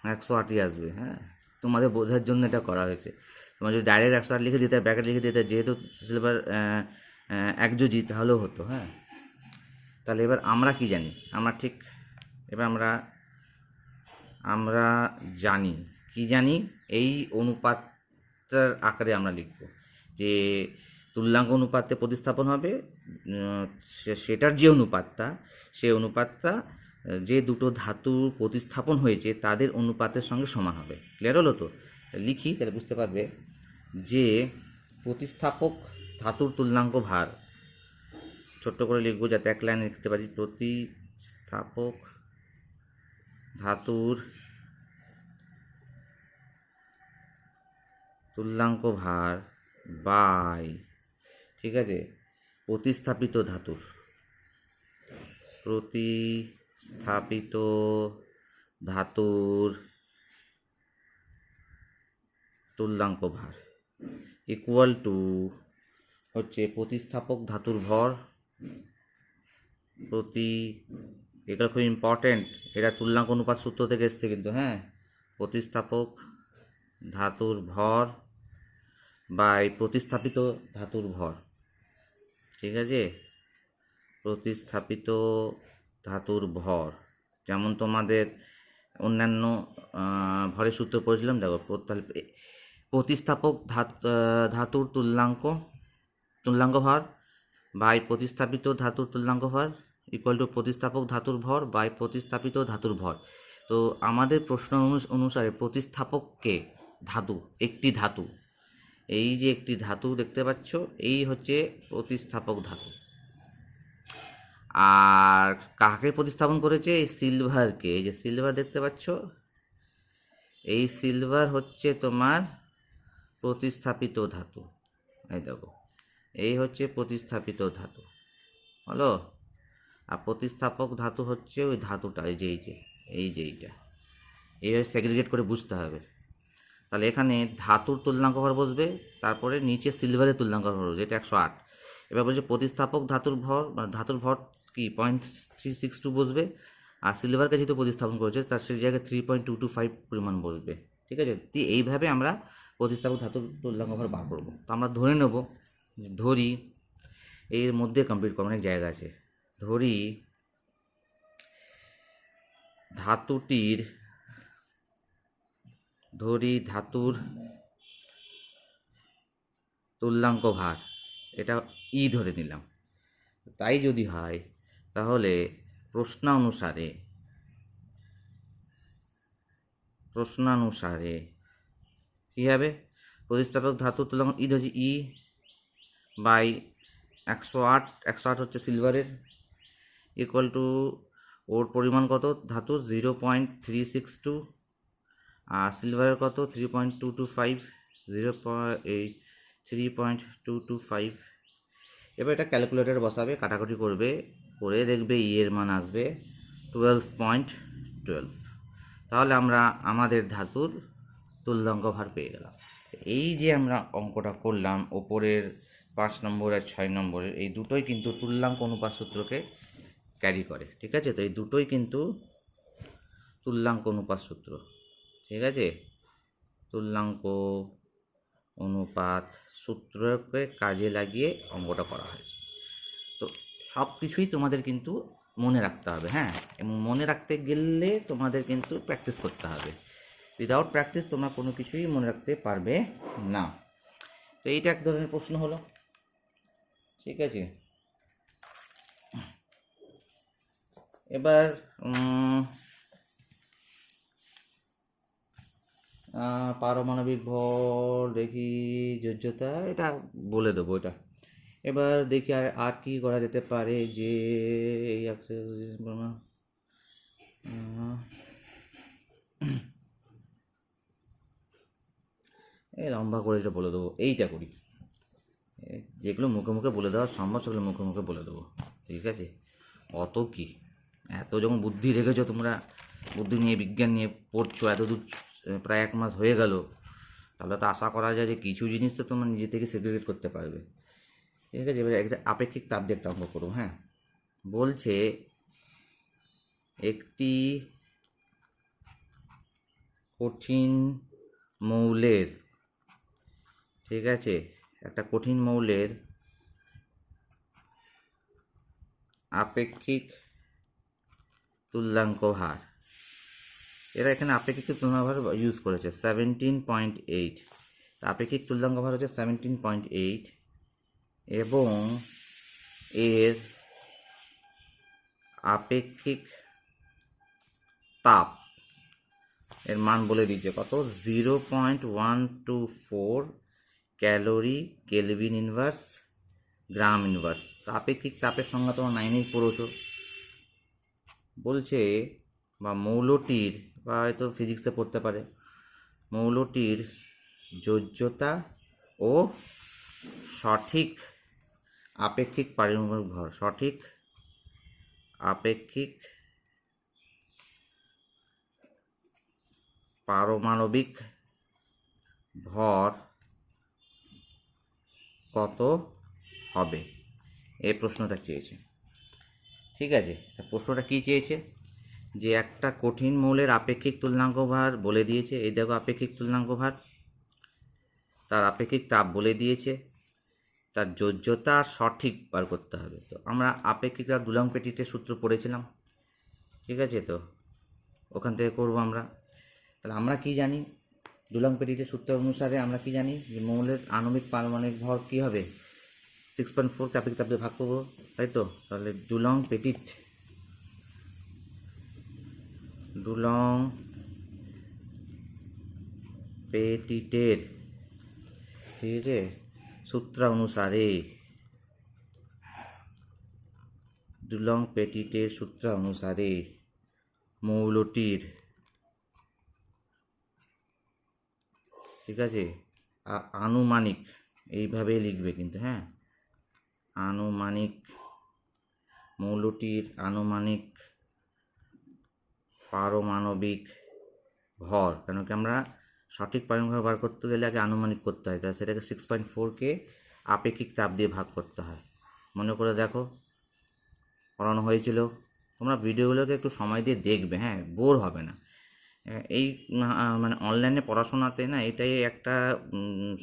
108ই আসবে, হ্যাঁ, তোমাদের বোঝার জন্য এটা করা হয়েছে। তোমার যদি ডাইরেক্ট 108 লিখে দিতে, ব্র্যাকেট লিখে দিতে, যেহেতু সিলভার একযোজি, তাহলেও হতো, হ্যাঁ। তাহলে এবার আমরা কি জানি? এবার আমরা জানি কি জানি? এই অনুপাতটার আকারে আমরা লিখব যে তুল্যাঙ্ক অনুপাতে প্রতিস্থাপন হবে, সেটার যে অনুপাতটা, সেই অনুপাতটা যে দুটো ধাতু প্রতিস্থাপন হয়েছে তাদের অনুপাতের সঙ্গে সমান হবে। ক্লিয়ার হলো তো? লিখি তাহলে বুঝতে পারবে যে প্রতিস্থাপক ধাতুর তুল্যাঙ্ক ভার, ছোট্ট করে লিখবো যাতে এক লাইনে লিখতে পারি, প্রতিস্থাপক ধাতুর তুল্যাঙ্ক ভার বাই, ঠিক আছে, প্রতিস্থাপিত ধাতুর তুল্যাঙ্ক ভার ইকুয়াল টু হচ্ছে প্রতিস্থাপক ধাতুর ভর প্রতি, এটা খুব ইম্পর্টেন্ট, এটা তুল্যাঙ্ক অনুপাত সূত্র থেকে এসছে কিন্তু, হ্যাঁ, প্রতিস্থাপক ধাতুর ভর বাই প্রতিস্থাপিত ধাতুর ভর, ঠিক আছে, প্রতিস্থাপিত ধাতুর ভর। যেমন তোমাদের অন্যান্য ভরের সূত্র পড়েছিলাম, দেখো তাহলে প্রতিস্থাপক ধাতুর তুল্যাঙ্ক ভর বাই প্রতিস্থাপিত ধাতুর তুল্যাঙ্ক ভর ইকুয়াল টু প্রতিস্থাপক ধাতুর ভর বাই প্রতিস্থাপিত ধাতুর ভর। তো আমাদের প্রশ্ন অনুসারে প্রতিস্থাপককে ধাতু, একটি ধাতু, এই যে একটি ধাতু দেখতে পাচ্ছ, এই হচ্ছে প্রতিস্থাপক ধাতু। আর কাকে প্রতিস্থাপন করেছে? এই সিলভারকে। এই যে সিলভার দেখতে পাচ্ছ, এই সিলভার হচ্ছে তোমার প্রতিস্থাপিত ধাতু। এই দেখো, এই হচ্ছে প্রতিস্থাপিত ধাতু, হলো। আর প্রতিস্থাপক ধাতু হচ্ছে ওই ধাতুটা, এইটা এইভাবে সেগ্রিগেট করে বুঝতে হবে। তাহলে এখানে ধাতুর তুল্যাঙ্ক ভর বসবে, তারপরে নিচে সিলভারের তুল্যাঙ্ক ভর বসবে, এটা 108। এবার বলছে প্রতিস্থাপক ধাতুর ভর, মানে ধাতুর ভর কি 0.362 বসবে, আর সিলভারকে যেহেতু প্রতিস্থাপন করেছে তার সেই জায়গায় 3.225 পরিমাণ বসবে, ঠিক আছে। এইভাবে আমরা প্রতিস্থাপক ধাতুর তুল্যাঙ্ক ভর বার করবো। তো আমরা ধরে নেব, ধরি এর মধ্যে কমপ্লিট করার অনেক জায়গা আছে। ধরি ধাতুর তুল্যাঙ্ক ভার, এটা ধরে নিলাম। তাই যদি হয় তাহলে প্রশ্নানুসারে কী হবে? প্রতিস্থাপক ধাতুর তুল্যাঙ্ক হচ্ছে বাই 108 হচ্ছে সিলভারের, ইকুয়াল টু ওর পরিমাণ কত ধাতুর 0.362, আর সিলভারের কত 3.225, 3.225। এবার এটা ক্যালকুলেটর বসাবে, কাটাকুটি করবে, করে দেখবে এর মান আসবে 12.12। তাহলে আমরা আমাদের ধাতুর তুল্যাঙ্ক ভার পেয়ে গেলাম। এই যে আমরা অঙ্কটা করলাম, ওপরের 5 নম্বর আর 6 নম্বরের, এই দুটোই কিন্তু তুল্যাঙ্ক অনুপাত সূত্রকে ক্যারি করে, ঠিক আছে। তো এই দুটোই কিন্তু তুল্যাঙ্ক অনুপাত সূত্র, ঠিক আছে, তুল্যাঙ্ক অনুপাত সূত্রকে কাজে লাগিয়ে অঙ্কটা করা হয়েছে। তো সব কিছুই তোমাদের কিন্তু মনে রাখতে হবে, হ্যাঁ, এবং মনে রাখতে গেলে তোমাদের কিন্তু প্র্যাকটিস করতে হবে। উইদাউট প্র্যাকটিস তোমরা কোনো কিছুই মনে রাখতে পারবে না। তো এইটা এক ধরনের প্রশ্ন হলো, ঠিক আছে। এবার পারমাণবিক ভর দেখি, যোজ্যতা, এটা বলে দেবো এটা। এবার দেখি আর কি করা যেতে পারে, যে এই এই লম্বা করে এটা বলে দেবো, এইটা করি, যেগুলো মুখে মুখে বলে দেওয়া সম্ভব সেগুলো মুখে মুখে বলে দেবো, ঠিক আছে। অত কি, এত যখন বুদ্ধি রেখেছো তোমরা, বুদ্ধি নিয়ে বিজ্ঞান নিয়ে পড়ছো এত দূর, প্রায় 1 মাস হয়ে গেল, তাহলে তো আশা করা যায় যে কিছু জিনিস তো তোমরা নিজে থেকে সেগ্রিগেট করতে পারবে, ঠিক আছে। এবার একটা আপেক্ষিক তাপ দিয়ে একটা অঙ্ক করবো, হ্যাঁ। বলছে একটি কঠিন মৌলের, ঠিক আছে, একটা কঠিন মৌলের আপেক্ষিক তুল্যাঙ্ক ভার, এরা এখানে আপেক্ষিক তুল্যাঙ্ক ভার ইউজ করেছে 17.8, আপেক্ষিক তুল্যাঙ্ক ভার হচ্ছে 17.8, এবং এর আপেক্ষিক তাপ এর মান বলে দিয়েছে কত, 0.124 ক্যালোরি কেলভিন ইনভার্স গ্রাম ইনভার্স। আপেক্ষিক তাপের সংজ্ঞা তোমার 9এই পড়েছো। বলছে বা মৌলটির, বা হয়তো ফিজিক্সে পড়তে পারে, মৌলটির যোজ্যতা ও সঠিক আপেক্ষিক পারমাণবিক ভর, সঠিক আপেক্ষিক পারমাণবিক ভর কত হবে, এই প্রশ্নটা চেয়েছে। ঠিক আছে, প্রশ্নটা কি চেয়েছে, যে একটা কঠিন মৌলের আপেক্ষিক তুলনাঙ্ক ভার বলে দিয়েছে, এই দেখো আপেক্ষিক তুলনাঙ্ক ভার, তার আপেক্ষিক তাপ বলে দিয়েছে, তার যোজ্যতা সঠিক বার করতে হবে। তো আমরা আপেক্ষিক তাপ দুলং পেটিটের সূত্র পড়েছিলাম, ঠিক আছে, তো ওখান থেকে করবো আমরা। তাহলে আমরা কি জানি, দুলং পেটিটের সূত্র অনুসারে আমরা কি জানি, যে মৌলের আণবিক পারমাণবিক ভর কী হবে, 6.4 কে আপেক্ষিক তাপ দিয়ে ভাগ করবো, তাই তো। তাহলে দুলং পেটিটের, ঠিক আছে, সূত্র অনুসারে, দুলং পেটিটের সূত্র অনুসারে মৌলটির, ঠিক আছে, আনুমানিক, এইভাবে লিখবে কিন্তু, হ্যাঁ, আনুমানিক, মৌলটির আনুমানিক পারমাণবিক ভর, কেন কি আমরা সঠিক পারমাণবিক ভর বার করতে গেলে আগে আনুমানিক করতে হয়, তাহলে সেটাকে 6.4কে আপেক্ষিক তাপ দিয়ে ভাগ করতে হয়। মনে করে দেখো, পড়ানো হয়েছিল, তোমরা ভিডিওগুলোকে একটু সময় দিয়ে দেখবে, হ্যাঁ, বোর হবে না। এই মানে অনলাইনে পড়াশোনাতে না, এটাই একটা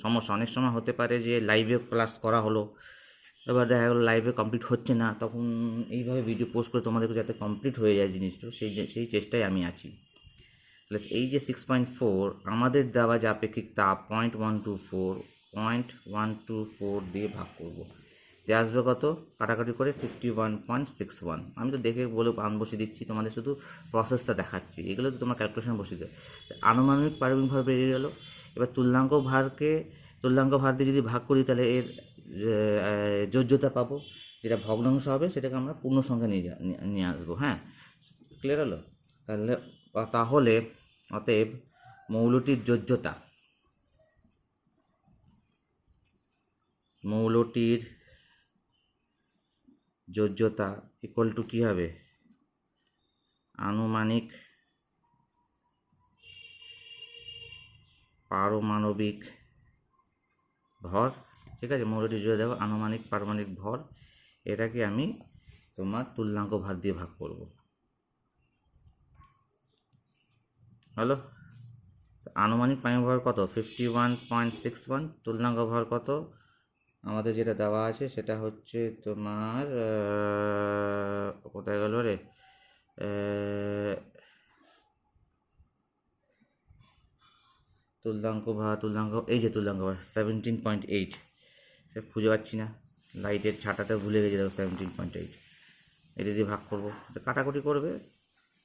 সমস্যা। অনেক সময় হতে পারে যে লাইভে ক্লাস করা হলো, এবার দেখা গেলো লাইভে কমপ্লিট হচ্ছে না, তখন এইভাবে ভিডিও পোস্ট করে তোমাদেরকে যাতে কমপ্লিট হয়ে যায় জিনিসটা, সেই চেষ্টায় আমি আছি। প্লাস এই যে 6.4 আমাদের দেওয়া যে আপেক্ষিক তাপ 0.124 দিয়ে ভাগ করবো, দিয়ে আসবে কত, কাটাকাটি করে 51.61। আমি তো দেখে বলে মান বসিয়ে দিচ্ছি, তোমাদের শুধু প্রসেসটা দেখাচ্ছি, এগুলো তো তোমার ক্যালকুলেশন বসিয়ে দেয়। আনুমানিক পারমাণবিক ভর বেরিয়ে গেল। এবার তুল্যাঙ্ক ভার দিয়ে যদি ভাগ করি, তাহলে এর যোজ্যতা পাবো, যেটা ভগ্নাংশ হবে সেটাকে আমরা পূর্ণ সংখ্যা নিয়ে আসবো। হ্যাঁ, ক্লিয়ার হলো? তাহলে অতএব মৌলটির যোজ্যতা ইকুয়াল টু কী হবে, আনুমানিক পারমাণবিক ভর। ঠিক আছে, মৌলটির যোজ্যতা দেখো আনুমানিক পারমাণবিক ভর, এটাকে আমি তোমার তুল্যাঙ্ক ভার দিয়ে ভাগ করব। হলো, আনুমানিক পারমাণবিক ভর কত, 51.61, তুল্যাঙ্ক ভর কত আমাদের যেটা দেওয়া আছে সেটা হচ্ছে তোমার, কোথায় গেল রে, তুল্যাঙ্ক ভার, এই যে তুল্যাঙ্ক ভার 17.8, সে খুঁজে পাচ্ছি না, লাইটের ছাটাটা ভুলে গেছি, দেখো 17.8, এটা দিয়ে ভাগ করবো, কাটাকুটি করবে,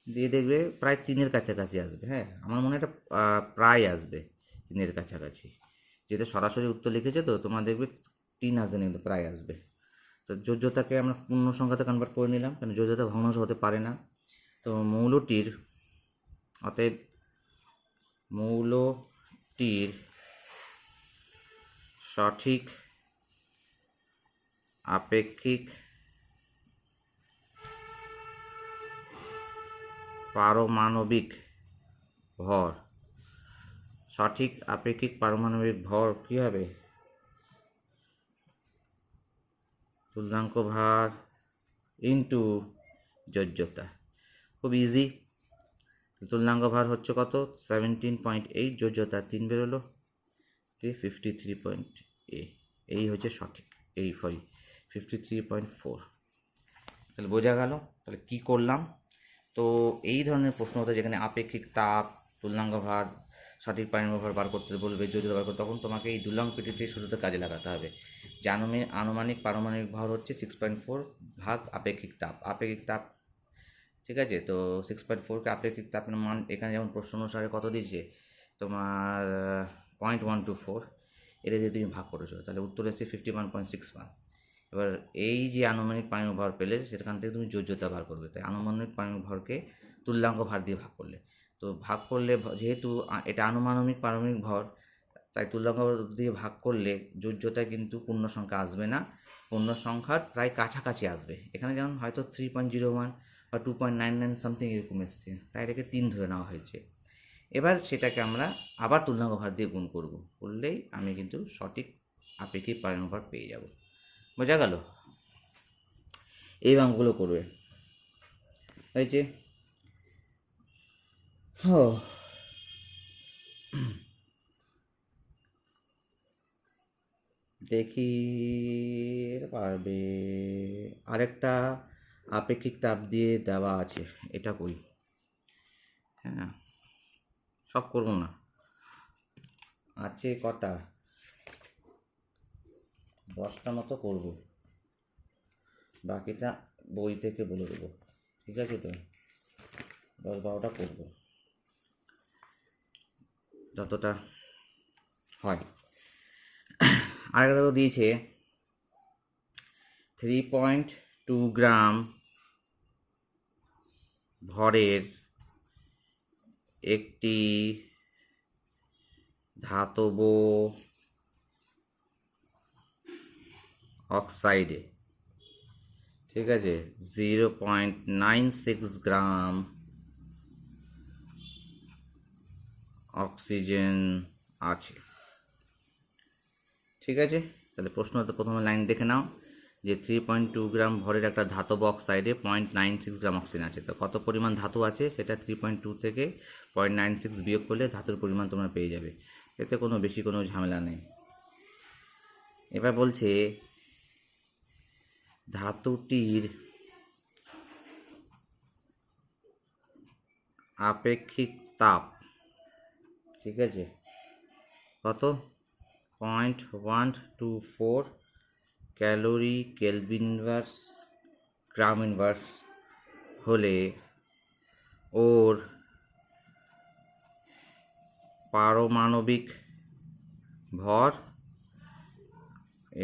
দিয়ে দেখবে প্রায় 3-এর কাছাকাছি আসবে। হ্যাঁ, আমার মনে হয় এটা প্রায় আসবে 3-এর কাছাকাছি, যেহেতু সরাসরি উত্তর লিখেছে তো তোমার দেখবে 3 আসবে না, কিন্তু প্রায় আসবে। তো যোজ্যতাকে আমরা পূর্ণ সংখ্যাতে কনভার্ট করে নিলাম, কারণ যোজ্যতা ভগ্নাংশ হতে পারে না। তো অতএব মৌলটির সঠিক আপেক্ষিক পারমাণবিক ভর, সঠিক আপেক্ষিক পারমাণবিক ভর কী হবে, তুল্যাঙ্ক ভার ইন্টু যোজ্যতা। খুব ইজি, তুল্যাঙ্ক ভার হচ্ছে কত, 17.8, যোজ্যতা 3 বেরোলো, 53. এই হচ্ছে সঠিক, 53.4। তাহলে বোঝা গেল তাহলে কী করলাম। তো এই ধরনের প্রশ্ন হতো যেখানে আপেক্ষিক তাপ, তুল্যাঙ্ক ভার, সঠিক পারমাণবিক ভর বার করতে বলবে, যোজ্যতা বার করতে, তখন তোমাকে এই দুলং পেটিটির সূত্রতে কাজে লাগাতে হবে। যে আনুমানিক পারমাণবিক ভর হচ্ছে 6.4 ভাগ আপেক্ষিক তাপ ঠিক আছে। তো 6.4কে আপেক্ষিক তাপের মান এখানে যেমন প্রশ্ন অনুসারে কত দিয়েছে তোমার 0.124, এটা দিয়ে তুমি ভাগ করেছো, তাহলে উত্তর এসেছে 51.61। এবার এই যে আনুমানিক পারমাণবিক ভর পেলে সেখান থেকে তুমি যোজ্যতা ভার করবে, তাই আনুমানিক পারমাণবিক ভরকে তুল্যাঙ্ক ভার দিয়ে ভাগ করলে, তো ভাগ করলে যেহেতু এটা আনুমানিক পারমাণবিক ভর, তাই তুল্যাঙ্ক দিয়ে ভাগ করলে যোজ্যতা কিন্তু পূর্ণ সংখ্যা আসবে না, পূর্ণ সংখ্যার প্রায় কাছাকাছি আসবে। এখানে যেমন হয়তো 3.01 বা 2.99 সামথিং এরকম এসছে, তাই এটাকে 3 ধরে নেওয়া হয়েছে। এবার সেটাকে আমরা আবার তুল্যাঙ্ক ভার দিয়ে গুণ করব, করলেই আমি কিন্তু সঠিক আপেক্ষিক পারমাণবিক ভর পেয়ে যাব। বোঝা গেল? এই অঙ্কগুলো করবে হয়েছে। দেখি পারবে। আরেকটা আপেক্ষিক তাপ দিয়ে দেওয়া আছে, এটা কই? হ্যাঁ, সব করবো না, আছে কটা, 10টা মতো করব, বাকিটা বই থেকে বলে দেবো। ঠিক আছে, তো 10-12টা করবো যতটা হয়। আরেকটা তো দিয়েছে 3.2 গ্রাম ভরের একটি ধাতব অক্সাইডে, ঠিক আছে, 0.96 গ্রাম অক্সিজেন আছে। ঠিক আছে, তাহলে প্রশ্নটা প্রথমে লাইন দেখে নাও যে 3.2 গ্রাম ভরের একটা ধাতব অক্সাইডে 0.96 গ্রাম অক্সিজেন আছে। তো কত পরিমাণ ধাতু আছে সেটা 3.2 থেকে 0.96 বিয়োগ করলে ধাতুর পরিমাণ তোমরা পেয়ে যাবে, এতে কোনো বেশি কোনো ঝামেলা নেই। এবার বলছে ধাতুটির আপেক্ষিক তাপ, ঠিক আছে, কত? 0.124 ক্যালোরি কেলভিন ইনভার্স গ্রাম ইনভার্স হলে ওর পারমাণবিক ভর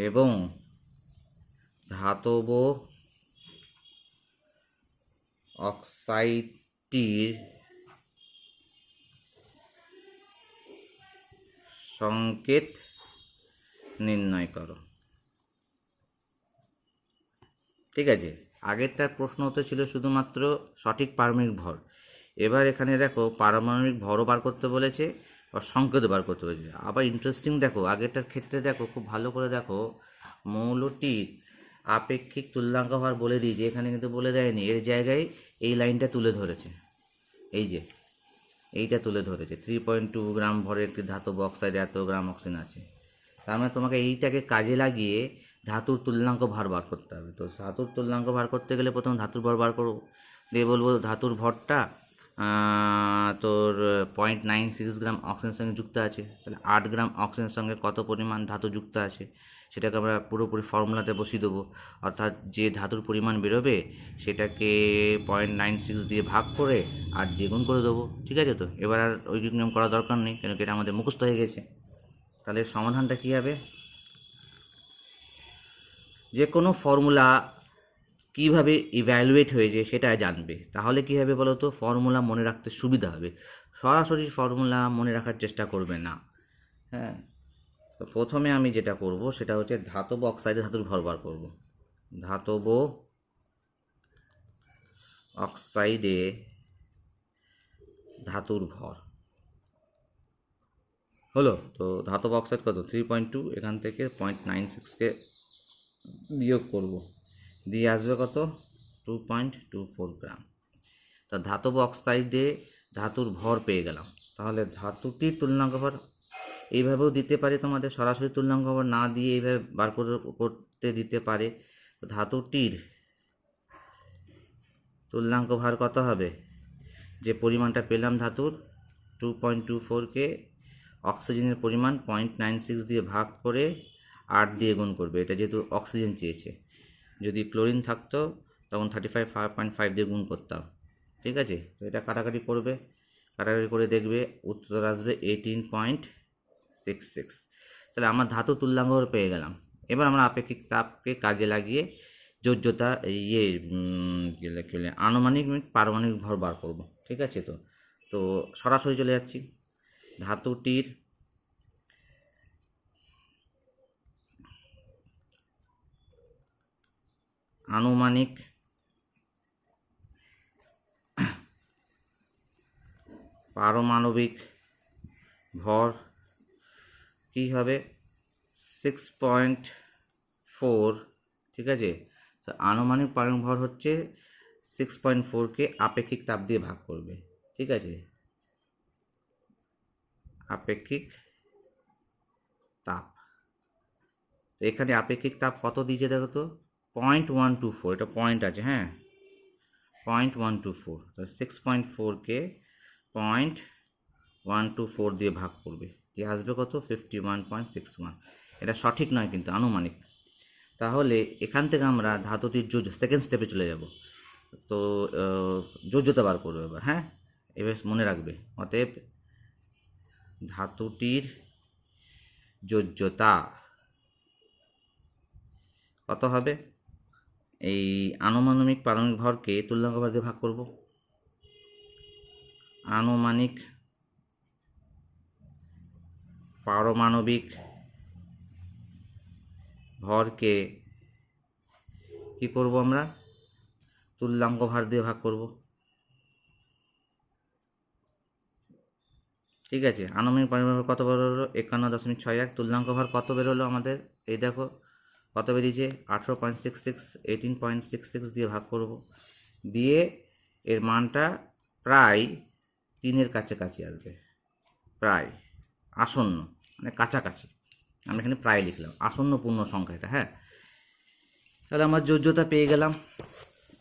এবং ধাতব অক্সাইডটির সংকেত নির্ণয় করো। ঠিক আছে, আগেরটার প্রশ্ন হতে ছিল শুধুমাত্র সঠিক পারমাণবিক ভর, এবার এখানে দেখো পারমাণবিক ভরও বার করতে বলেছে আর সংকেতও বার করতে বলেছে। আবার ইন্টারেস্টিং দেখো, আগেরটার ক্ষেত্রে দেখো, খুব ভালো করে দেখো, মৌলটির আপেক্ষিক তুল্যাঙ্ক ভর বলে দিয়েছে, এখানে কিন্তু বলে দেয়নি, এর জায়গায় এই লাইনটা তুলে ধরেছে, এই যে এইটা তুলে ধরেছে 3.2 গ্রাম ভরের একটি ধাতব অক্সাইডে এত গ্রাম অক্সিজেন আছে। তার মানে তোমাকে এইটাকে কাজে লাগিয়ে ধাতুর তুল্যাঙ্ক ভার বার করতে হবে। তো ধাতুর তুল্যাঙ্ক ভার করতে গেলে প্রথম ধাতুর ভর বার করবো, দিয়ে বলবো ধাতুর ভরটা তোর 0.96 গ্রাম অক্সিজেনের সঙ্গে যুক্ত আছে, তাহলে 8 গ্রাম অক্সিজেনের সঙ্গে কত পরিমাণ ধাতু যুক্ত আছে সেটাকে আমরা পুরোপুরি ফর্মুলাতে বসিয়ে দেবো, অর্থাৎ যে ধাতুর পরিমাণ বেরোবে সেটাকে 0.96 দিয়ে ভাগ করে 8 দিয়ে গুণ করে দেবো। ঠিক আছে, তো এবার আর ওই নিয়ম করার দরকার নেই, কেন কি এটা আমাদের মুখস্থ হয়ে গেছে। তাহলে সমাধানটা কী হবে? যে কোনো ফর্মুলা কীভাবে ইভ্যালুয়েট হয়েছে সেটা জানবে, তাহলে কী হবে বলো তো, ফর্মুলা মনে রাখতে সুবিধা হবে, সরাসরি ফর্মুলা মনে রাখার চেষ্টা করবে না। হ্যাঁ, তো প্রথমে আমি যেটা করব সেটা হচ্ছে ধাতব অক্সাইডে ধাতুর ভর বার করব। ধাতব অক্সাইডে ধাতুর ভর হলো, তো ধাতব অক্সাইড কত? 3.2, এখান থেকে 0.96কে বিয়োগ করব, দিয়ে আসবে কত? 2.24 গ্রাম। তা ধাতব অক্সাইডে ধাতুর ভর পেয়ে গেলাম। তাহলে ধাতুটির তুলনাঙ্ক ভর এইভাবেও দিতে পারে, তোমাদের সরাসরি তুলনাঙ্ক ভর না দিয়ে এইভাবে বার করতে দিতে পারে। তো ধাতুটির তুলনাঙ্ক ভার কত হবে? যে পরিমাণটা পেলাম ধাতুর 2.24কে অক্সিজেনের পরিমাণ 0.96 দিয়ে ভাগ করে 8 দিয়ে গুণ করবে, এটা যেহেতু অক্সিজেন চেয়েছে। যদি ক্লোরিন থাকতো তখন 35.5 দিয়ে গুণ করতাম, ঠিক আছে, তো এটা কাটাকাটি করবে, কাটাকাটি করে দেখবে উত্তর আসবে 18.66। তাহলে আমার ধাতু তুল্যাঙ্ক ভর পেয়ে গেলাম। এবার আমরা আপেক্ষিক তাপকে কাজে লাগিয়ে যোজ্যতা কি বলে আনুমানিক পারমাণবিক ভর বার করব। ঠিক আছে, তো তো সরাসরি চলে যাচ্ছি। ধাতুটির আনুমানিক পারমাণবিক ভর কী হবে? 6.4। ঠিক আছে, তো আনুমানিক পারমাণবিক ভর হচ্ছে 6.4কে আপেক্ষিক তাপ দিয়ে ভাগ করবে। ঠিক আছে, আপেক্ষিক তাপ, তো এখানে আপেক্ষিক তাপ কত দিয়েছে দেখো তো? 0.124, এটা পয়েন্ট আছে, হ্যাঁ 0.124, 6.4কে 0.124 দিয়ে ভাগ করবে, দিয়ে আসবে কত? 51.61। এটা সঠিক নয় কিন্তু আনুমানিক। তাহলে এখান থেকে আমরা ধাতুটির সেকেন্ড স্টেপে চলে যাব। তো যোজ্যতা বার করবো এবার। হ্যাঁ, এবার মনে রাখবে, অতএব ধাতুটির যোজ্যতা কত হবে? এই আনুমানিক পারমাণবিক ভরকে তুল্যাঙ্ক ভর দিয়ে ভাগ করব। আনুমানিক পারমাণবিক ভরকে কি করব আমরা? তুল্যাঙ্ক ভার দিয়ে ভাগ করব। ঠিক আছে, আনুমানিক পারমাণবিক ভর কত বেরোলো? 51.61। তুল্যাঙ্ক ভার কত বেরোলো আমাদের? এই দেখো কত বেরিয়েছে, 18.66। 18.66 দিয়ে ভাগ করব, দিয়ে এর মানটা প্রায় 3-এর কাছাকাছি আসবে। প্রায়, আসন্ন মানে কাছাকাছি, আমি এখানে প্রায় লিখলাম, আসন্ন পূর্ণ সংখ্যা এটা। হ্যাঁ, তাহলে আমরা যোজ্যতা পেয়ে গেলাম।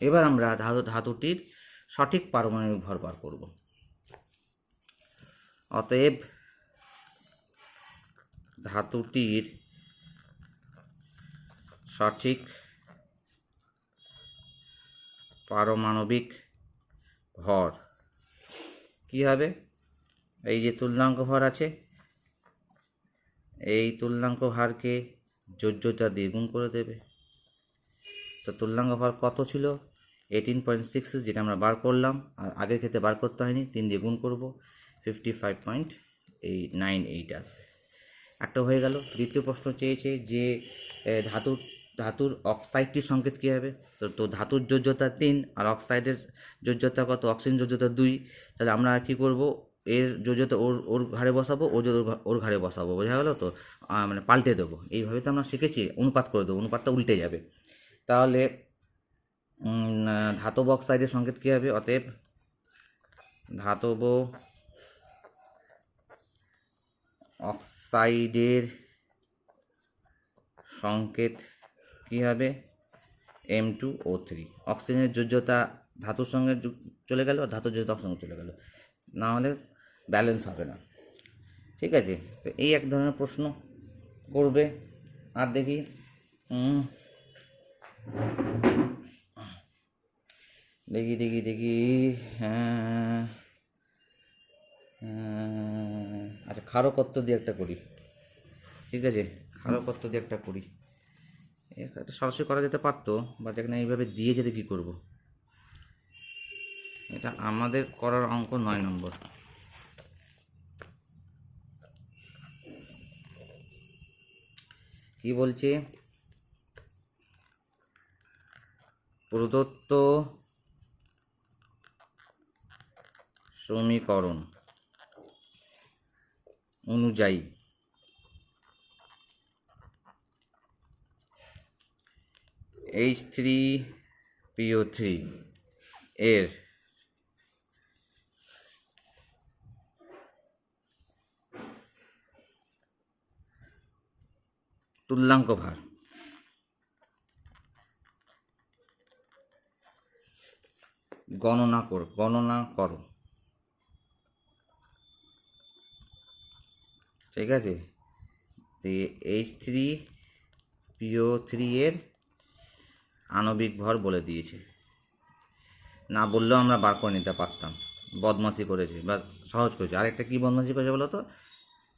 এবার আমরা ধাতুটির সঠিক পারমাণবিক ভর বার করব। অতএব ধাতুটির সঠিক পারমাণবিক ভর কি হবে? এই যে তুল্যাঙ্ক ভর আছে, এই তুল্যাঙ্ক ভারকে যোজ্যতা দিয়ে গুণ করে দেবে। তো তুল্যাঙ্ক ভর কত ছিল? 18.6, যেটা আমরা বার করলাম, আর আগের ক্ষেত্রে বার করতে হয়নি, 3 দিয়ে গুণ করবো, 55.98 আসবে। একটা হয়ে গেল। দ্বিতীয় প্রশ্ন চেয়েছে যে ধাতুর অক্সাইডটির সংকেত কী হবে? তো ধাতুর যোজ্যতা 3 আর অক্সাইডের যোজ্যতা কত? অক্সিজেন যোজ্যতা 2। তাহলে আমরা কী করব? এর যোজ্যতা ওর ঘাড়ে বসাবো, ওর ঘাড়ে বসাবো, বোঝা গেল তো? মানে পাল্টে দেবো। এইভাবে তো আমরা শিখেছি, অনুপাত করে দেবো, অনুপাতটা উল্টে যাবে। তাহলে ধাতব অক্সাইডের সংকেত কী হবে? অতএব ধাতব অক্সাইডের সংকেত কী হবে? M2O3। অক্সিজেনের যোজ্যতা ধাতুর সঙ্গে চলে গেল, ধাতুর যোজ্যতা অক্সিজেনের সঙ্গে চলে গেল, না হলে ব্যালেন্স হবে না। ঠিক আছে, তো এই এক ধরনের প্রশ্ন করবে। আর দেখি, দেখি দেখি দেখি হ্যাঁ, আচ্ছা ক্ষারকত্ব দিয়ে একটা করি। ঠিক আছে, ক্ষারকত্ব দিয়ে একটা করি। এটা সরাসরি করা যেতে পারতো, বাট এখানে এইভাবে দিয়ে যেতে কী করব? এটা আমাদের করার অঙ্ক 9 নম্বর। কি বলছে? প্রদত্ত সমীকরণ অনুযায়ী H3PO3 এর তুল্যাঙ্ক ভার গণনা করো। ঠিক আছে, H3PO3 এর আণবিক ভর বলে দিয়েছে। না বললেও আমরা বার করে নিতে পারতাম। বদমাশি করেছে বা সহজ করেছে। আরেকটা কী বদমাশি করেছে বলো তো,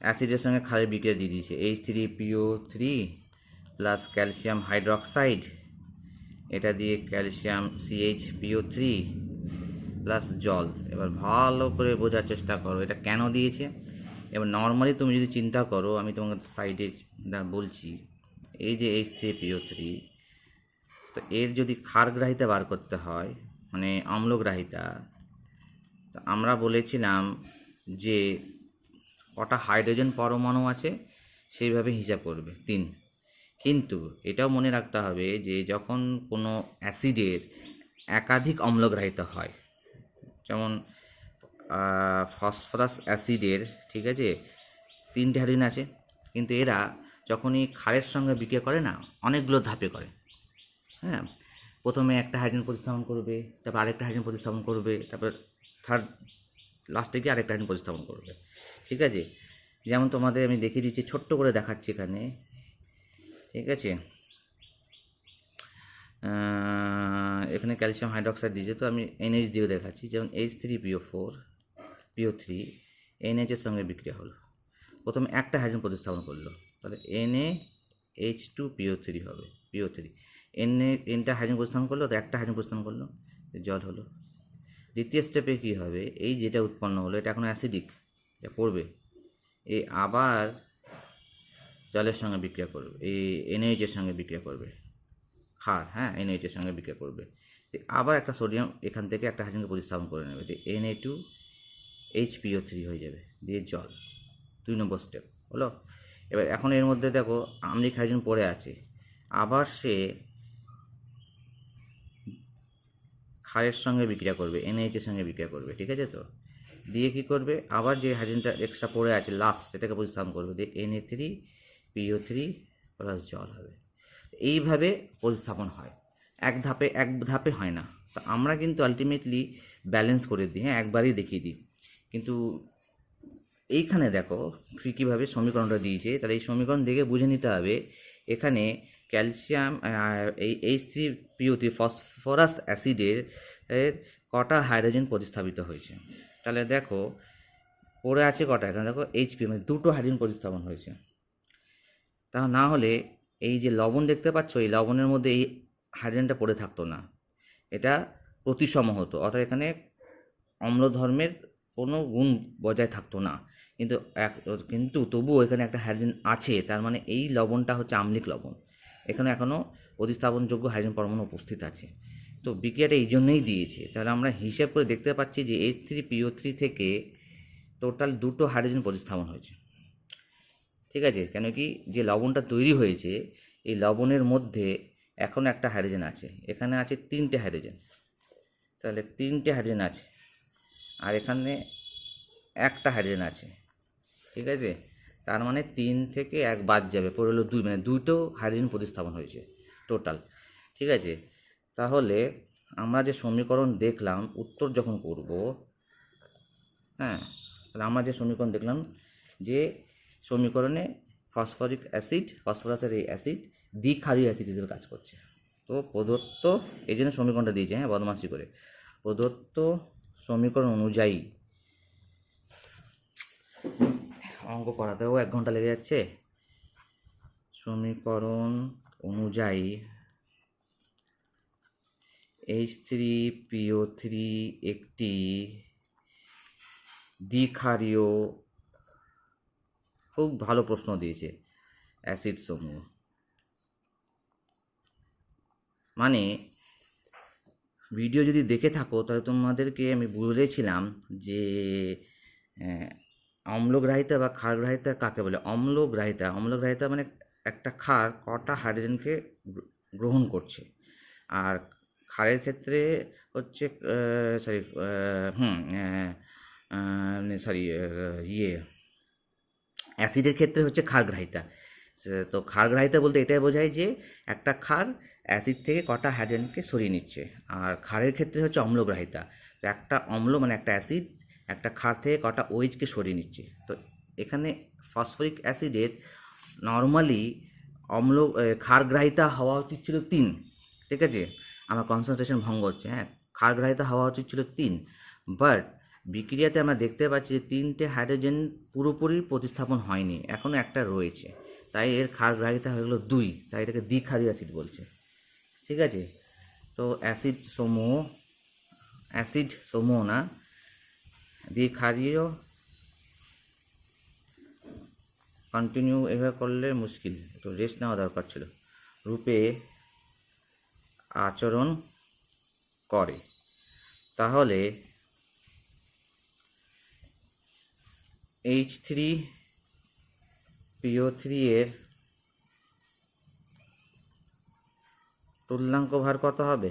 অ্যাসিডের সঙ্গে ক্ষারের বিক্রিয়া দিয়ে দিয়েছে, H3PO3 প্লাস ক্যালসিয়াম হাইড্রক্সাইড, এটা দিয়ে ক্যালসিয়াম CH PO3 প্লাস জল। এবার ভালো করে বোঝার চেষ্টা করো এটা কেন দিয়েছে। এবার নর্মালি তুমি যদি চিন্তা করো, আমি তোমাকে সাইডে বলছি, এই যে H3PO3, তো এর যদি ক্ষারগ্রাহিতা বার করতে হয়, মানে অম্লগ্রাহিতা, তো আমরা বলেছিলাম যে কটা হাইড্রোজেন পরমাণু আছে সেইভাবে হিসাব করবে 3। কিন্তু এটাও মনে রাখতে হবে যে যখন কোনো অ্যাসিডের একাধিক অম্লগ্রাহিতা হয়, যেমন ফসফরাস অ্যাসিডের, ঠিক আছে, 3টে হাইড্রোজেন আছে, কিন্তু এরা যখনই ক্ষারের সঙ্গে বিক্রিয়া করে না, অনেকগুলো ধাপে করে। হ্যাঁ, প্রথমে একটা হাইড্রোজেন প্রতিস্থাপন করবে, তারপর আরেকটা হাইড্রোজেন প্রতিস্থাপন করবে, তারপর থার্ড লাস্টে গিয়ে আরেকটা হাইড্রোজেন প্রতিস্থাপন করবে। ঠিক আছে, যেমন তোমাদের আমি দেখিয়ে দিচ্ছি, ছোট্ট করে দেখাচ্ছি এখানে। ঠিক আছে, এখানে ক্যালসিয়াম হাইড্রক্সাইড দিয়েছে, তো আমি NH দিয়ে দেখাচ্ছি। যেমন H3PO3 NH-এর সঙ্গে বিক্রিয়া হলো, প্রথমে একটা হাইড্রোজেন প্রতিস্থাপন করলো, তাহলে NaH2PO3 হবে, PO3 Nটা হাইড্রোজেন প্রতিস্থাপন করলো, তো একটা হাইড্রোজেন প্রতিস্থাপন করলো, জল হলো। দ্বিতীয় স্টেপে কী হবে, এই যেটা উৎপন্ন হলো এটা এখন অ্যাসিডিক, এটা পড়বে, এই আবার জলের সঙ্গে বিক্রিয়া করবে, এই NaH-এর সঙ্গে বিক্রিয়া করবে, ক্ষার, হ্যাঁ, NaH-এর সঙ্গে বিক্রিয়া করবে, আবার একটা সোডিয়াম এখান থেকে একটা হাইড্রোজেনকে প্রতিস্থাপন করে নেবে, Na2HPO3 হয়ে যাবে, দিয়ে জল। 2 নম্বর স্টেপ হলো। এবার এখন এর মধ্যে দেখো আম্লিক হাইড্রোজেন পড়ে আছে, আবার সে ক্ষারের সঙ্গে বিক্রিয়া করবে, NaH-এর সঙ্গে বিক্রিয়া করবে, ঠিক আছে, তো দিয়ে কী করবে, আবার যে হাইড্রোজেনটা এক্সট্রা পড়ে আছে লাস্ট, সেটাকে প্রতিস্থাপন করবে, দিয়ে Na3PO3 প্লাস জল হবে। এইভাবে প্রতিস্থাপন হয়, এক ধাপে হয় না। তো আমরা কিন্তু আলটিমেটলি ব্যালেন্স করে দিই, হ্যাঁ, একবারই দেখিয়ে দিই। কিন্তু এইখানে দেখো কীভাবে সমীকরণটা দিয়েছে, তাহলে এই সমীকরণ দেখে বুঝে নিতে হবে এখানে ক্যালসিয়াম এই H3PO3 ফসফরাস অ্যাসিডের কটা হাইড্রোজেন প্রতিস্থাপিত হয়েছে। তাহলে দেখো পড়ে আছে কটা, এখানে দেখো HP, মানে 2টো হাইড্রোজেন প্রতিস্থাপন হয়েছে। তা না হলে এই যে লবণ দেখতে পাচ্ছ, এই লবণের মধ্যে এই হাইড্রোজেনটা পড়ে থাকতো না, এটা প্রতিসম হতো, অর্থাৎ এখানে অম্লধর্মের কোনো গুণ বজায় থাকতো না। কিন্তু তবুও এখানে একটা হাইড্রোজেন আছে, তার মানে এই লবণটা হচ্ছে আম্লিক লবণ, এখানে এখনও প্রতিস্থাপনযোগ্য হাইড্রোজেন পরমাণু উপস্থিত আছে। তো বিক্রিয়াটা এই জন্যই দিয়েছে। তাহলে আমরা হিসেব করে দেখতে পাচ্ছি যে H3PO3 থেকে টোটাল 2টো হাইড্রোজেন প্রতিস্থাপন হয়েছে। ঠিক আছে, কেন কি যে লবণটা তৈরি হয়েছে, এই লবণের মধ্যে এখন একটা হাইড্রোজেন আছে, এখানে আছে 3টে হাইড্রোজেন, তাহলে 3টে হাইড্রোজেন আছে, আর এখানে একটা হাইড্রোজেন আছে। ঠিক আছে, তার মানে 3 থেকে 1 বাদ যাবে, পড়ে হলো 2, মানে 2টো হাইড্রোজেন প্রতিস্থাপন হয়েছে টোটাল। ঠিক আছে, তাহলে আমরা যে সমীকরণ দেখলাম উত্তর যখন করব, হ্যাঁ, তাহলে আমরা যে সমীকরণ দেখলাম, যে সমীকরণে ফসফরাসের এই অ্যাসিড দ্বিক্ষারীয় অ্যাসিড হিসেবে কাজ করছে। তো প্রদত্ত, এই জন্য সমীকরণটা দিয়েছে, হ্যাঁ, বদমাশি করে, প্রদত্ত সমীকরণ অনুযায়ী, অঙ্ক করাতেও 1 ঘন্টা লেগে যাচ্ছে, সমীকরণ অনুযায়ী H3PO3 একটি দ্বিক্ষারীয়, খুব ভালো প্রশ্ন দিয়েছে, অ্যাসিড সমূহ, মানে ভিডিও যদি দেখে থাকো তাহলে তোমাদেরকে আমি বলেছিলাম যে অম্লগ্রাহিতা বা ক্ষারগ্রাহিতা কাকে বলে। অম্লগ্রাহিতা মানে একটা ক্ষার কটা হাইড্রোজেনকে গ্রহণ করছে, আর ক্ষারের ক্ষেত্রে হচ্ছে অ্যাসিডের ক্ষেত্রে হচ্ছে ক্ষারগ্রাহিতা। তো ক্ষারগ্রাহিতা বলতে এটাই বোঝায় যে একটা ক্ষার অ্যাসিড থেকে কটা হাইড্রোজেনকে সরিয়ে নিচ্ছে, আর ক্ষারের ক্ষেত্রে হচ্ছে অম্লগ্রাহিতা, তো একটা অম্ল মানে একটা অ্যাসিড একটা ক্ষার থেকে কটা OH-কে সরিয়ে নিচ্ছে। তো এখানে ফসফরিক অ্যাসিডের নর্মালি ক্ষারগ্রাহিতা হওয়া উচিত ছিল 3, ঠিক আছে, আমার কনসেন্ট্রেশন ভঙ্গ হচ্ছে, হ্যাঁ, ক্ষারগ্রাহিতা হওয়া উচিত ছিল 3, বাট বিক্রিয়াতে আমরা দেখতে পাচ্ছি যে 3টে হাইড্রোজেন পুরোপুরি প্রতিস্থাপন হয়নি, এখনও একটা রয়েছে, তাই এর ক্ষারগ্রাহিতা হয়ে গেলো 2, তাই এটাকে দ্বিক্ষারীয় অ্যাসিড বলছে। ঠিক আছে, তো অ্যাসিড সমূহ না, দ্বিক্ষারীয় কন্টিনিউ এভাবে করলে মুশকিল, একটু রেস্ট নেওয়া দরকার ছিল, রূপে আচরণ করে। তাহলে H3PO3 এর তুল্যাঙ্ক ভার কত হবে?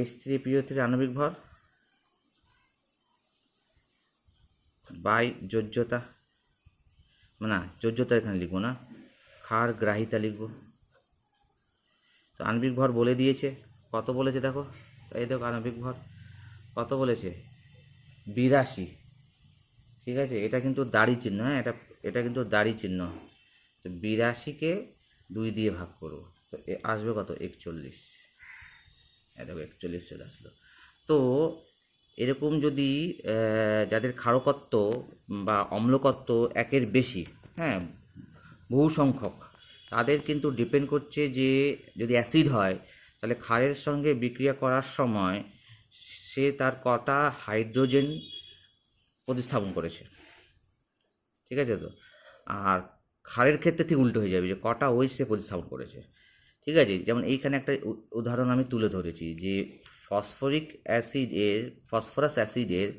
H3PO3 আণবিক ভর বাই যোজ্যতা, না যোজ্যতা এখানে লিখবো না, ক্ষারগ্রাহিতা লিখবো। তো আণবিক ভর বলে দিয়েছে, কত বলেছে দেখো, এই দেখো আণবিক ভর কত বলেছে, 82। ঠিক আছে, এটা কিন্তু দাড়ি চিহ্ন, হ্যাঁ এটা কিন্তু দাড়ি চিহ্ন। তো 82কে 2 দিয়ে ভাগ করবো, তো আসবে কত, 41। দেখো 41 চলে আসলো। তো এরকম যদি যাদের ক্ষারকত্ব বা অম্লকত্ব 1-এর বেশি, হ্যাঁ বহু সংখ্যক, তাদের কিন্তু ডিপেন্ড করছে যে যদি অ্যাসিড হয় তাহলে ক্ষারের সঙ্গে বিক্রিয়া করার সময় সে তার কটা হাইড্রোজেন প্রতিস্থাপন করেছে। ঠিক আছে, তো আর ক্ষারের ক্ষেত্রে ঠিক উল্টো হয়ে যাবে, যে কটা ওই সে প্রতিস্থাপন করেছে। ঠিক আছে, যেমন এইখানে একটা উদাহরণ আমি তুলে ধরেছি যে ফসফরাস অ্যাসিডের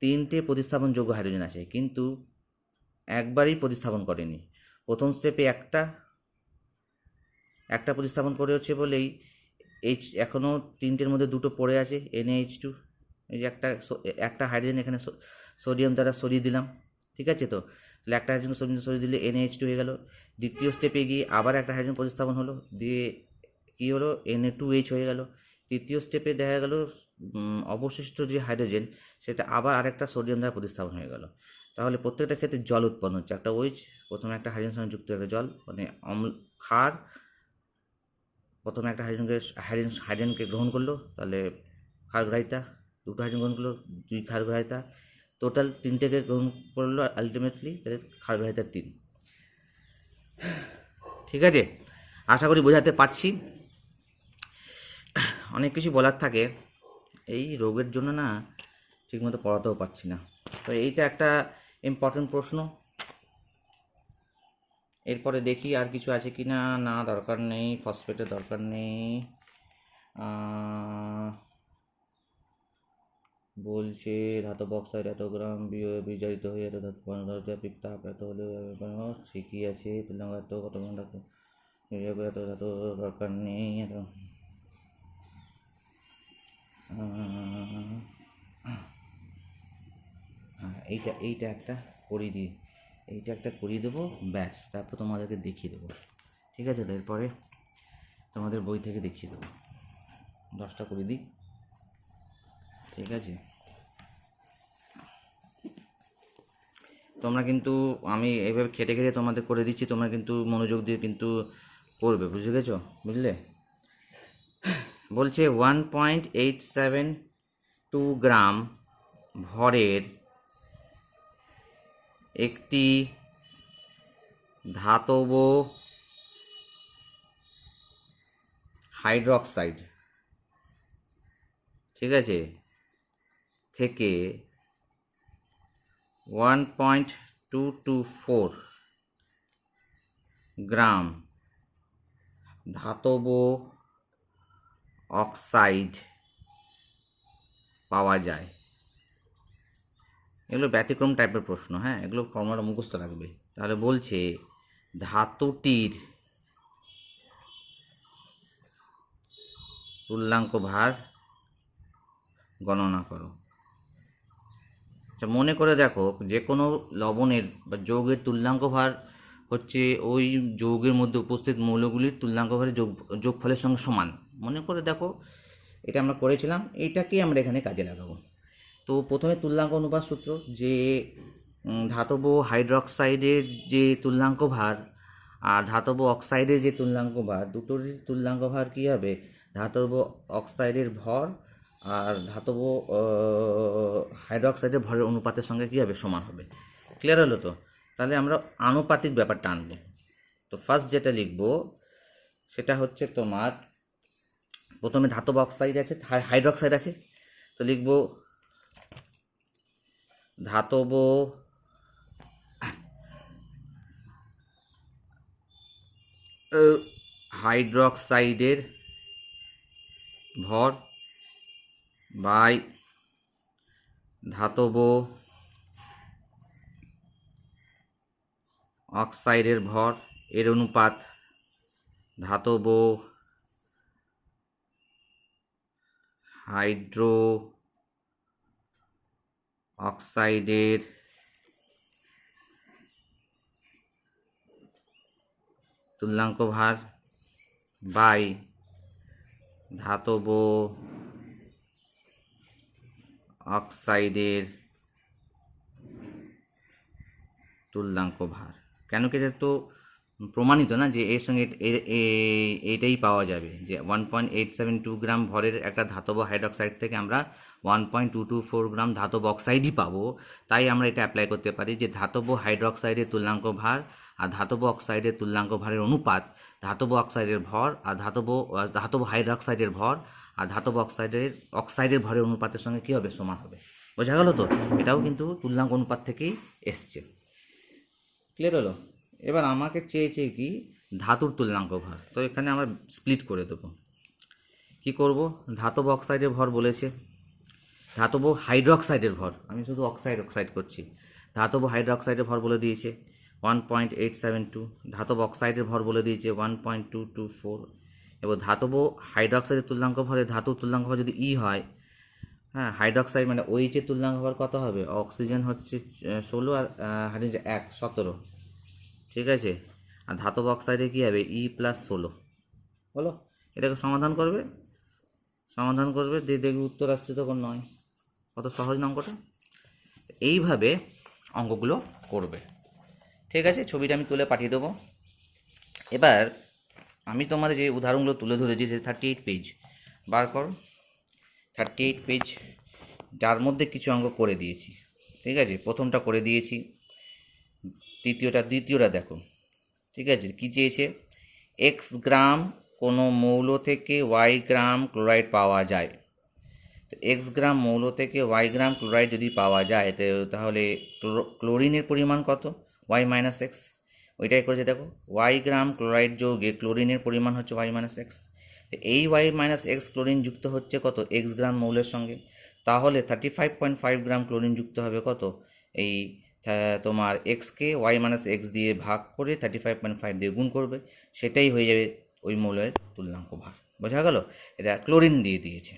3টে প্রতিস্থাপনযোগ্য হাইড্রোজেন আছে, কিন্তু একবারই প্রতিস্থাপন করেনি। প্রথম স্টেপে একটা প্রতিস্থাপন করে হচ্ছে বলেই এখনও 3টের মধ্যে 2টো পড়ে আছে, NaH2। এই যে একটা হাইড্রোজেন এখানে সোডিয়াম দ্বারা সরিয়ে দিলাম। ঠিক আছে, তো তাহলে একটা হাইড্রোজেন সোডিয়াম সরিয়ে দিলে NaH2 হয়ে গেল। দ্বিতীয় স্টেপে গিয়ে আবার একটা হাইড্রোজেন প্রতিস্থাপন হলো, দিয়ে কী হলো, Na2H হয়ে গেল। তৃতীয় স্টেপে দেখা গেল অবশিষ্ট যে হাইড্রোজেন সেটা আবার আরেকটা সোডিয়াম দ্বারা প্রতিস্থাপন হয়ে গেল। তাহলে প্রত্যেকটা ক্ষেত্রে জল উৎপন্ন হচ্ছে, একটা OH, প্রথমে একটা হাইড্রোজেন সঙ্গে যুক্ত একটা জল, মানে ক্ষার প্রথমে একটা হাইড্রোজেনকে গ্রহণ করলো, তাহলে ক্ষারগ্রাহিতা, 2টো হাইড্রোজেন গ্রহণ করলো, 2 ক্ষারগ্রাহিতা, টোটাল 3টেকে গ্রহণ করলো আলটিমেটলি, তাহলে ক্ষারগ্রাহিতা 3। ঠিক আছে, আশা করি বোঝাতে পারছি। অনেক কিছু বলার থাকে, এই রোগের জন্য না ঠিকমতো পড়াতেও পারছি না। তো এইটা একটা ইম্পর্টেন্ট প্রশ্ন। এরপরে দেখি আর কিছু আছে কি না। না, দরকার নেই, ফসফেটের দরকার নেই। বলছে ধাতব অক্সাইড এত গ্রাম বিজারিত হয়ে এত ধাতু তাপ এত হলে ঠিকই আছে, তুলনা এত কত গ্রাম ধাতু এত ধাতু দরকার নেই। এত হ্যাঁ, এইটা একটা করিয়ে দিই, এইটা একটা করিয়ে দেবো, ব্যাস, তারপর তোমাদেরকে দেখিয়ে দেবো। ঠিক আছে, এরপরে তোমাদের বই থেকে দেখিয়ে দেবো, 10টা করে দিই। ঠিক আছে, তোমরা কিন্তু আমি এইভাবে খেটে খেটে তোমাদের করে দিচ্ছি, তোমরা কিন্তু মনোযোগ দিয়ে কিন্তু করবে, বুঝে গেছো, বুঝলে। বলছে 1.872 গ্রাম ভরের একটি ধাতব হাইড্রোক্সাইড, ঠিক আছে, থেকে 1.224 গ্রাম ধাতব অক্সাইড পাওয়া যায়। এগুলো ব্যতিক্রম টাইপের প্রশ্ন, হ্যাঁ, এগুলো ফর্মুলা মুখস্থ রাখবে। তাহলে বলছে ধাতুটির তুল্যাঙ্ক ভার গণনা করো। আচ্ছা, মনে করে দেখো, যে কোনো লবণের বা যৌগের তুল্যাঙ্ক ভার হচ্ছে ওই যৌগের মধ্যে উপস্থিত মৌলগুলির তুল্যাঙ্ক ভারের যোগফলের সঙ্গে সমান। মনে করে দেখো, এটা আমরা করেছিলাম, এইটাকেই আমরা এখানে কাজে লাগাবো। তো প্রথমে তুল্যাঙ্ক অনুপাত সূত্র, যে ধাতব হাইড্রোক্সাইডের যে তুল্যাঙ্ক ভার আর ধাতব অক্সাইডের যে তুল্যাঙ্ক ভার, দুটোর তুল্যাঙ্ক ভার কী হবে, ধাতব অক্সাইডের ভর আর ধাতব হাইড্রোক্সাইডের ভরের অনুপাতের সঙ্গে কী হবে, সমান হবে। ক্লিয়ার হলো তো? তাহলে আমরা আনুপাতিক ব্যাপারটা আনবো। তো ফার্স্ট যেটা লিখবো সেটা হচ্ছে তোমার, প্রথমে ধাতব অক্সাইড আছে, হাইড্রোক্সাইড আছে, তো লিখবো ধাতব হাইড্রোক্সাইডের ভর বাই ধাতব অক্সাইডের ভর এর অনুপাত ধাতব হাইড্রো অক্সাইডের তুল্যাঙ্ক ভার বাই ধাতব অক্সাইডের তুল্যাঙ্ক ভার। কেন কি, এটা তো প্রমাণিত না যে এর সঙ্গে এইটাই পাওয়া যাবে, যে 1.872 গ্রাম ভরের একটা ধাতব হাইড্রোক্সাইড থেকে আমরা 1.224 গ্রাম ধাতব অক্সাইডই পাবো। তাই আমরা এটা অ্যাপ্লাই করতে পারি যে ধাতব হাইড্রোক্সাইডের তুল্যাঙ্ক ভার আর ধাতব অক্সাইডের তুল্যাঙ্ক ভারের অনুপাত ধাতব অক্সাইডের ভর আর ধাতব হাইড্রোক্সাইডের ভর আর ধাতব অক্সাইডের ভরের অনুপাতের সঙ্গে কী হবে, সমান হবে। বোঝা গেল তো? এটাও কিন্তু তুল্যাঙ্ক অনুপাত থেকেই এসছে। ক্লিয়ার হলো? এবার আমাকে চেয়েছে কি, ধাতুর তুল্যাঙ্ক ভার। তো এখানে আমরা স্প্লিট করে দেবো। কি করব, ধাতব অক্সাইডের ভর বলেছে, ধাতব হাইড্রোক্সাইডের ভর, আমি শুধু অক্সাইড করছি, ধাতব হাইড্রোক্সাইডের ভর বলে দিয়েছে 1.872, ধাতব অক্সাইডের ভর বলে দিয়েছে 1.224। এবং ধাতব হাইড্রোক্সাইডের তুল্যাঙ্ক ভরে ধাতুর তুল্যাঙ্ক ভর যদি ই হয়, হ্যাঁ, হাইড্রোক্সাইড মানে ওইচের তুল্যাঙ্ক ভর কত হবে, অক্সিজেন হচ্ছে 16 আর হাইড্রোজেন 17, ঠিক আছে। আর ধাতব অক্সাইডে কী হবে, ই প্লাস 16। বলো, এটাকে সমাধান করবে দিয়ে দেখবে উত্তর আসছে তখন 9। কত সহজ না অঙ্কটা? এইভাবে অঙ্কগুলো করবে, ঠিক আছে। ছবিটা আমি তুলে পাঠিয়ে দেবো। এবার আমি তোমাদের যে উদাহরণগুলো তুলে ধরেছি সে 38 পেজ বার করো। 38 পেজ, যার মধ্যে কিছু অঙ্ক করে দিয়েছি, ঠিক আছে। প্রথমটা করে দিয়েছি, দ্বিতীয়টা দেখো, ঠিক আছে। কী চেয়েছে, এক্স গ্রাম কোনো মৌল থেকে ওয়াই গ্রাম ক্লোরাইড পাওয়া যায়। তো এক্স গ্রাম মৌল থেকে ওয়াই গ্রাম ক্লোরাইড যদি পাওয়া যায় তাহলে ক্লোরিনের পরিমাণ কত, ওয়াই মাইনাস এক্স। ওইটাই করেছে দেখো, ওয়াই গ্রাম ক্লোরাইড যৌগে ক্লোরিনের পরিমাণ হচ্ছে ওয়াই মাইনাস এক্স। এই ওয়াই মাইনাস এক্স ক্লোরিন যুক্ত হচ্ছে কত, এক্স গ্রাম মৌলের সঙ্গে। তাহলে 35.5 গ্রাম ক্লোরিন যুক্ত হবে কত, এই তোমার এক্সকে ওয়াই মাইনাস এক্স দিয়ে ভাগ করে 35.5 দিয়ে গুণ করবে, সেটাই হয়ে যাবে ওই মৌলের তুল্যাঙ্ক ভার। বোঝা গেল? এটা ক্লোরিন দিয়ে দিয়েছে।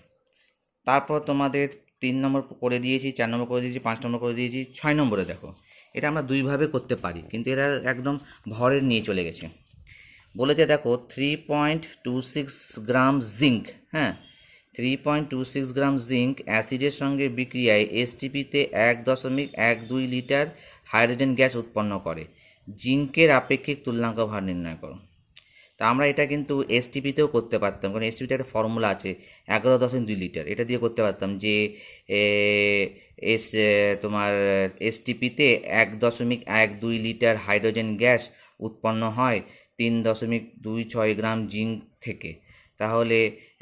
তারপর তোমাদের 3 নম্বর করে দিয়েছি, 4 নম্বর করে দিয়েছি, 5 নম্বর করে দিয়েছি। 6 নম্বরে দেখো, এটা আমরা দুইভাবে করতে পারি, কিন্তু এরা একদম ভরের নিয়ে চলে গেছে। বলেছে দেখো 3.26 গ্রাম জিঙ্ক, হ্যাঁ, 3.26 গ্রাম জিঙ্ক অ্যাসিডের সঙ্গে বিক্রিয়ায় এসটিপিতে 1.12 লিটার হাইড্রোজেন গ্যাস উৎপন্ন করে। জিঙ্কের আপেক্ষিক তুল্যাঙ্ক ভার নির্ণয় করো। তা আমরা এটা কিন্তু এসটিপিতেও করতে পারতাম, কারণ এসটিপিতে একটা ফর্মুলা আছে 11.2 লিটার, এটা দিয়ে করতে পারতাম যে তোমার এসটিপিতে 1.12 লিটার হাইড্রোজেন গ্যাস উৎপন্ন হয় 3.26 গ্রাম জিঙ্ক থেকে। তাহলে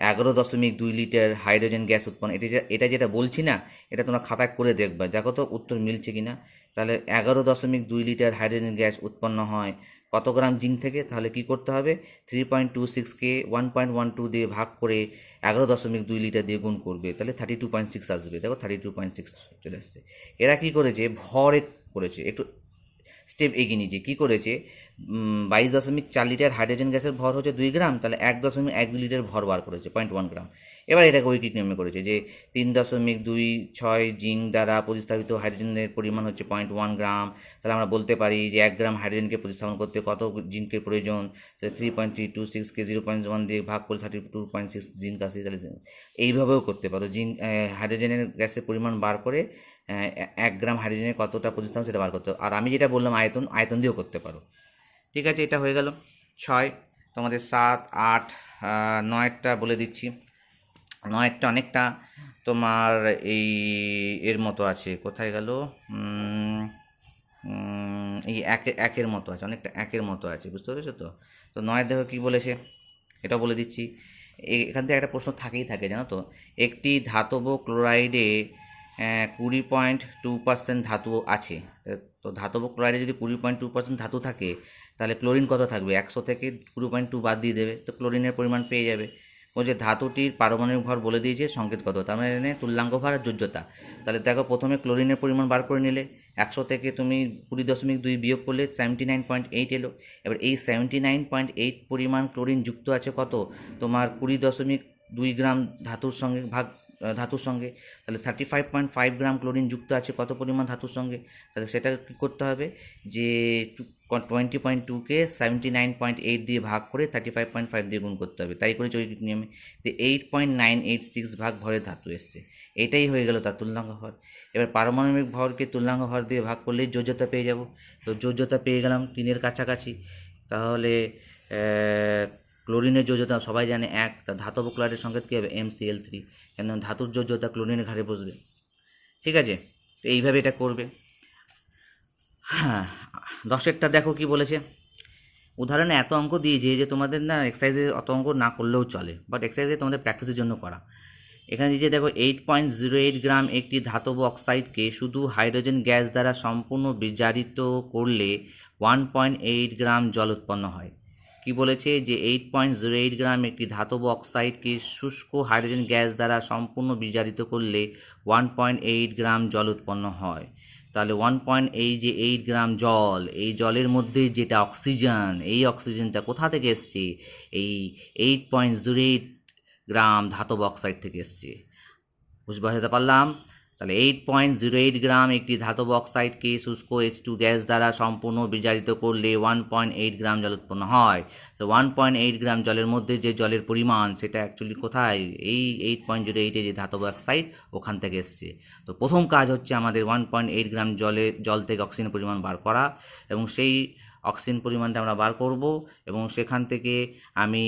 11.2 লিটার হাইড্রোজেন গ্যাস উৎপন্ন, এটা যেটা বলছি না, এটা তোমরা খাতায় করে দেখবা, দেখো তো উত্তর মিলছে কি না। তাহলে 11.2 লিটার হাইড্রোজেন গ্যাস উৎপন্ন হয় কত গ্রাম জিঙ্ক থেকে, তাহলে কি করতে হবে, 3.26কে 1.12 দিয়ে ভাগ করে 11.2 লিটার দিয়ে গুণ করবে, তাহলে 32.6 আসবে। দেখো 32.6 চলে আসছে। এরা কি করেছে, ভরে করেছে, একটু স্টেপ এগিয়ে নিয়েছে। কী করেছে, 22.4 লিটার হাইড্রোজেন গ্যাসের ভর হচ্ছে 2 গ্রাম, তাহলে 1.12 লিটার ভর বার করেছে 0.1 গ্রাম। এবার এটাকে ঐকিক নিয়মে করেছে যে 3.26 জিঙ্ক দ্বারা প্রতিস্থাপিত হাইড্রোজেনের পরিমাণ হচ্ছে 0.1 গ্রাম। তাহলে আমরা বলতে পারি যে 1 গ্রাম হাইড্রোজেনকে প্রতিস্থাপন করতে কত জিঙ্কের প্রয়োজন, তাহলে 3.326কে 0.1 দিয়ে ভাগ করে 32.6 জিঙ্ক আসে। তাহলে এইভাবেও করতে পারো, জিঙ্ক হাইড্রোজেনের গ্যাসের পরিমাণ বার করে 1 গ্রাম হাইড্রোজেনের কতটা প্রতিস্থাপন সেটা বার করতে। আর আমি যেটা বললাম আয়তন দিয়েও করতে পারো, ঠিক আছে। এটা হয়ে গেল 6। তোমাদের 7, 8, 9টা বলে দিচ্ছি। 9টা অনেকটা তোমার এই এর মতো আছে, কোথায় গেল, এই একের মতো আছে, অনেকটা একের মতো আছে, বুঝতে পেরেছো তো। তো 9 দেখো কী বলেছে, এটা বলে দিচ্ছি। এখান থেকে একটা প্রশ্ন থাকেই থাকে, জানো তো। একটি ধাতব ক্লোরাইডে 20.2% ধাতু আছে। তো ধাতব ক্লোরাইডে যদি 20.2% ধাতু থাকে, তাহলে ক্লোরিন কত থাকবে? 100 থেকে 20.2 বাদ দিয়ে দেবে, তো ক্লোরিনের পরিমাণ পেয়ে যাবে। বলছে ধাতুটির পারমাণবিক ভর বলে দিয়েছে, সংকেত কত, তার মানে তুল্যাঙ্ক ভর আর যোজ্যতা। তাহলে দেখো প্রথমে ক্লোরিনের পরিমাণ বার করে নিলে, 100 থেকে তুমি 20.2 বিয়োগ করলে 79.8 এলো। এবার এই 79.8 পরিমাণ ক্লোরিন যুক্ত আছে কত, তোমার 20.2 গ্রাম ধাতুর সঙ্গে। তাহলে 35.5 গ্রাম ক্লোরিন যুক্ত আছে কত পরিমাণ ধাতুর সঙ্গে। তাহলে সেটা কী করতে হবে, যে 20.2কে 79.8 দিয়ে ভাগ করে 35.5 দিয়ে গুণ করতে হবে, তাই করে চৈকিক নিয়মে। তো 8.986 ভাগ ভরে ধাতু এসছে, এটাই হয়ে গেল তার তুল্যাঙ্ক ভর। এবার পারমাণবিক ভরকে তুল্যাঙ্ক ভর দিয়ে ভাগ করলেই যোজ্যতা পেয়ে যাব। তো যোজ্যতা পেয়ে গেলাম 3-এর কাছাকাছি। তাহলে ক্লোরিনের যোজ্যতা সবাই জানে 1, তা ধাতব ক্লোরাইডের সংকেত কী হবে, MCl3, কেন ধাতুর যোজ্যতা ক্লোরিনের ঘাড়ে বসবে। ঠিক আছে, তো এইভাবে এটা করবে। হ্যাঁ, 10এরটা দেখো কি বলেছে। উদাহরণে এত অঙ্ক দিয়েছে যে তোমাদের না এক্সারসাইজে অত অঙ্ক না করলেও চলে, বাট এক্সারসাইজে তোমাদের প্র্যাকটিসের জন্য করা। এখানে দিয়েছে দেখো 8.08 গ্রাম একটি ধাতব অক্সাইডকে শুধু হাইড্রোজেন গ্যাস দ্বারা সম্পূর্ণ বিজারিত করলে 1.8 গ্রাম জল উৎপন্ন হয়। কি বলেছে, যে 8.08 গ্রাম একটি ধাতব অক্সাইডকে শুষ্ক হাইড্রোজেন গ্যাস দ্বারা সম্পূর্ণ বিজারিত করলে 1.8 গ্রাম জল উৎপন্ন হয়। তাহলে 1.8 গ্রাম জল, এই জলের মধ্যে যেটা অক্সিজেন, এই অক্সিজেনটা কোথা থেকে এসছে, এই 8.08 গ্রাম ধাতব অক্সাইড থেকে এসছে। বুঝতে পারলাম। তাহলে 8.08 গ্রাম একটি ধাতব অক্সাইডকে শুষ্ক H2 গ্যাস দ্বারা সম্পূর্ণ বিজারিত করলে 1.8 গ্রাম জল উৎপন্ন হয়। তো 1.8 গ্রাম জলের মধ্যে যে জলের পরিমাণ, সেটা অ্যাকচুয়ালি কোথায়, এই 8.08 যে ধাতব অক্সাইড, ওখান থেকে এসছে। তো প্রথম কাজ হচ্ছে আমাদের 1.8 গ্রাম জল থেকে অক্সিজেনের পরিমাণ বার করা, এবং সেই অক্সিজেন পরিমাণটা আমরা বার করব, এবং সেখান থেকে আমি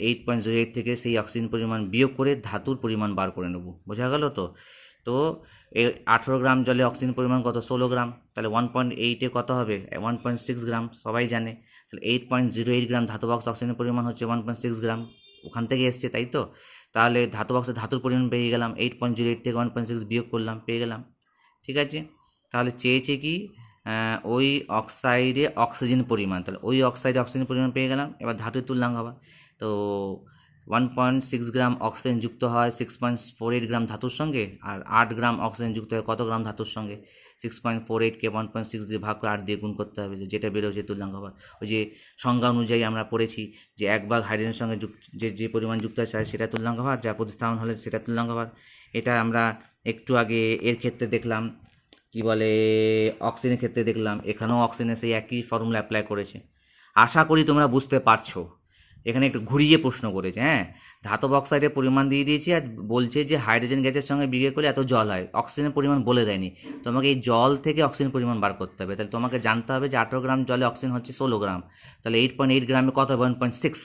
8.08 থেকে সেই অক্সিজেন পরিমাণ বিয়োগ করে ধাতুর পরিমাণ বার করে নেব। বোঝা গেল তো। তো 18 গ্রাম জলে অক্সিজেন পরিমাণ কত, 16 গ্রাম। তাহলে 1.8-এ কত হবে, 1.6 গ্রাম, সবাই জানে। তাহলে 8.08 গ্রাম ধাতব অক্সিজেনের পরিমাণ হচ্ছে 1.6 গ্রাম, ওখান থেকে এসছে, তাই তো। তাহলে ধাতব ধাতুর পরিমাণ পেয়ে গেলাম, 8.08 থেকে 1.6 বিয়োগ করলাম, পেয়ে গেলাম। ঠিক আছে, তাহলে চেয়েছে কি, ওই অক্সাইডে অক্সিজেন পরিমাণ, তাহলে ওই অক্সাইডে অক্সিজেন পরিমাণ পেয়ে গেলাম। এবার ধাতুর তুল্যাঙ্ক হবে, তো 1.6 গ্রাম অক্সিজেন যুক্ত হয় 6.48 গ্রাম ধাতুর সঙ্গে, আর 8 গ্রাম অক্সিজেন যুক্ত হয় কত গ্রাম ধাতুর সঙ্গে, 6.48কে 1.6 দিয়ে ভাগ করে 8 দিয়ে গুণ করতে হবে, যেটা বেরোচ্ছে তুল্যাঙ্ক হবে। ওই যে সংজ্ঞা অনুযায়ী আমরা পড়েছি যে 1 ভাগ হাইড্রোজেনের সঙ্গে যে পরিমাণ যুক্ত আছে সেটা তুল্যাঙ্ক ভার, যা প্রতিস্থাপন হলে সেটা তুল্যাঙ্ক ভার। এটা আমরা একটু আগে এর ক্ষেত্রে দেখলাম, কি বলে, অক্সিজেনের ক্ষেত্রে দেখলাম, এখানেও অক্সিজেনের সেই একই ফর্মুলা অ্যাপ্লাই করেছে। আশা করি তোমরা বুঝতে পারছো। এখানে একটু ঘুরিয়ে প্রশ্ন করেছে। হ্যাঁ, ধাতব অক্সাইডের পরিমাণ দিয়ে দিয়েছি, আর বলছে যে হাইড্রোজেন গ্যাসের সঙ্গে বিক্রিয়া করলে এত জল হয়, অক্সিজেনের পরিমাণ বলে দেয়নি। তোমাকে এই জল থেকে অক্সিজেন পরিমাণ বার করতে হবে। তাহলে তোমাকে জানতে হবে যে 18 গ্রাম জলে অক্সিজেন হচ্ছে 16 গ্রাম, তাহলে 8.8 গ্রামে কত হবে, 1.6।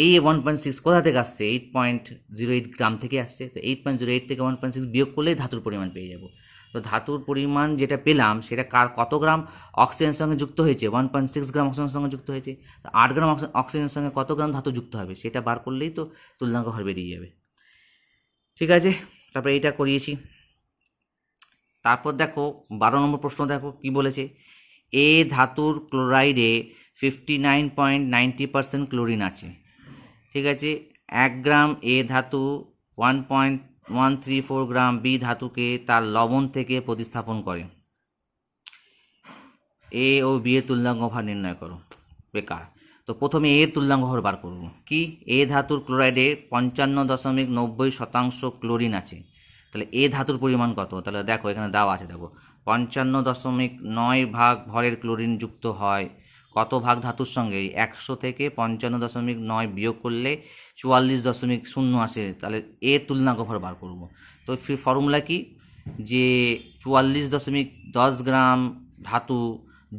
এই 1.6 কোথা থেকে আসছে, 8.08 গ্রাম থেকে আসছে। তো 8.08 থেকে 1.6 বিয়োগ করলেই ধাতুর পরিমাণ পেয়ে যাব। তো ধাতুর পরিমাণ যেটা পেলাম, সেটা কত গ্রাম অক্সিজেনের সঙ্গে যুক্ত হয়েছে, 1.6 গ্রাম অক্সিজেনের সঙ্গে যুক্ত হয়েছে। তো 8 গ্রাম অক্সিজেনের সঙ্গে কত গ্রাম ধাতু যুক্ত হবে, সেটা বার করলেই তো তুল্যাঙ্ক ভর বেরিয়ে যাবে। ঠিক আছে, তারপরে এইটা করিয়েছি। তারপর দেখো 12 নম্বর প্রশ্ন, দেখো কি বলেছে। এ ধাতুর ক্লোরাইডে 59.90% ক্লোরিন আছে। ঠিক আছে, 1 গ্রাম এ ধাতু 1.134 গ্রাম বি ধাতুকে তার লবণ থেকে প্রতিস্থাপন করে। এ ও বি এর তুল্যাঙ্ক ভর নির্ণয় করো। বেকার। তো প্রথমে এর তুল্যাঙ্ক ভর বার করব। কি, এ ধাতুর ক্লোরাইডে 55.90% ক্লোরিন আছে। তাহলে এ ধাতুর পরিমাণ কত, তাহলে দেখো এখানে দেওয়া আছে, দেখো 55.9 ভাগ ভরের ক্লোরিন যুক্ত হয় কত ভাগ ধাতুর সঙ্গে, 100 থেকে 55.9 বিয়োগ করলে 44.0 আসে। তাহলে এর তুল্যাঙ্ক ভর বার করব। তো ফর্মুলা কি, যে 44.10 গ্রাম ধাতু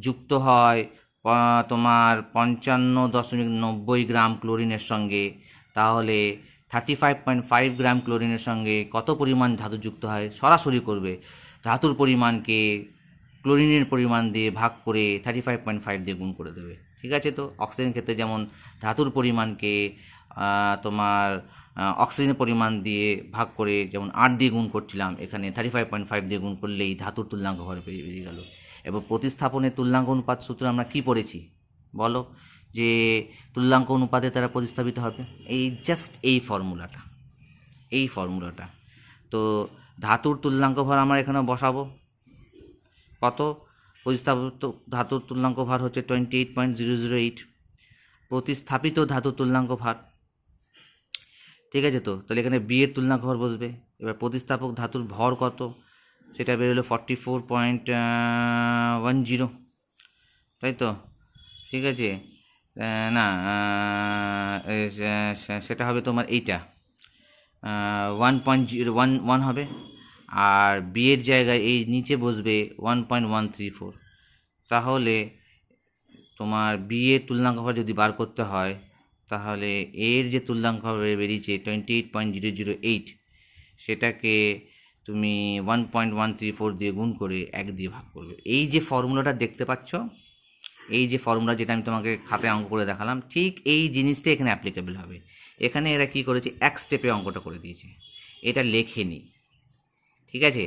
যুক্ত হয় তোমার 55.90 গ্রাম ক্লোরিনের সঙ্গে, তাহলে 35.5 গ্রাম ক্লোরিনের সঙ্গে কত পরিমাণ ধাতু যুক্ত হয় সরাসরি করবে। ধাতুর পরিমাণকে ক্লোরিনের পরিমাণ দিয়ে ভাগ করে 35.5 দিয়ে গুণ করে দেবে। ঠিক আছে, তো অক্সিজেন ক্ষেত্রে যেমন ধাতুর পরিমাণকে তোমার অক্সিজেনের পরিমাণ দিয়ে ভাগ করে যেমন 8 দিয়ে গুণ করছিলাম, এখানে 35.5 দিয়ে গুণ করলেই ধাতুর তুল্যাঙ্ক ভর বেরিয়ে গেল। এবং প্রতিস্থাপনের তুল্যাঙ্ক অনুপাত সূত্র আমরা কি পড়েছি বলো, যে তুল্যাঙ্ক অনুপাতে তারা প্রতিস্থাপিত হবে, এই জাস্ট এই ফর্মুলাটা। তো ধাতুর তুল্যাঙ্ক ভর আমরা এখানে বসাবো, কত প্রতিস্থাপিত ধাতুর তুল্যাঙ্ক ভার হচ্ছে 28.008, প্রতিস্থাপিত ধাতুর তুল্যাঙ্ক ভার। ঠিক আছে, তো তাহলে এখানে বি এর তুল্যাঙ্ক ভর বসবে। এবার প্রতিস্থাপক ধাতুর ভর কত, সেটা বেরোলো 44.10, তাই তো? ঠিক আছে, না সেটা হবে তোমার এইটা 1.011 হবে, আর বি এর জায়গায় এই নিচে বসবে 1.134। তাহলে তোমার বি এর তুল্যাঙ্ক ভর যদি বার করতে হয়, তাহলে এর যে তুল্যাঙ্ক ভর বেরিয়েছে 28.008, সেটাকে তুমি 1.134 দিয়ে গুণ করে 1 দিয়ে ভাগ করবে। এই যে ফর্মুলাটা দেখতে পাচ্ছ, এই যে ফর্মুলা যেটা আমি তোমাকে খাতায় অঙ্ক করে দেখালাম, ঠিক এই জিনিসটা এখানে অ্যাপ্লিকেবল হবে। এখানে এরা কি করেছে, এক স্টেপে অঙ্কটা করে দিয়েছে, এটা লেখেনি। ঠিক আছে,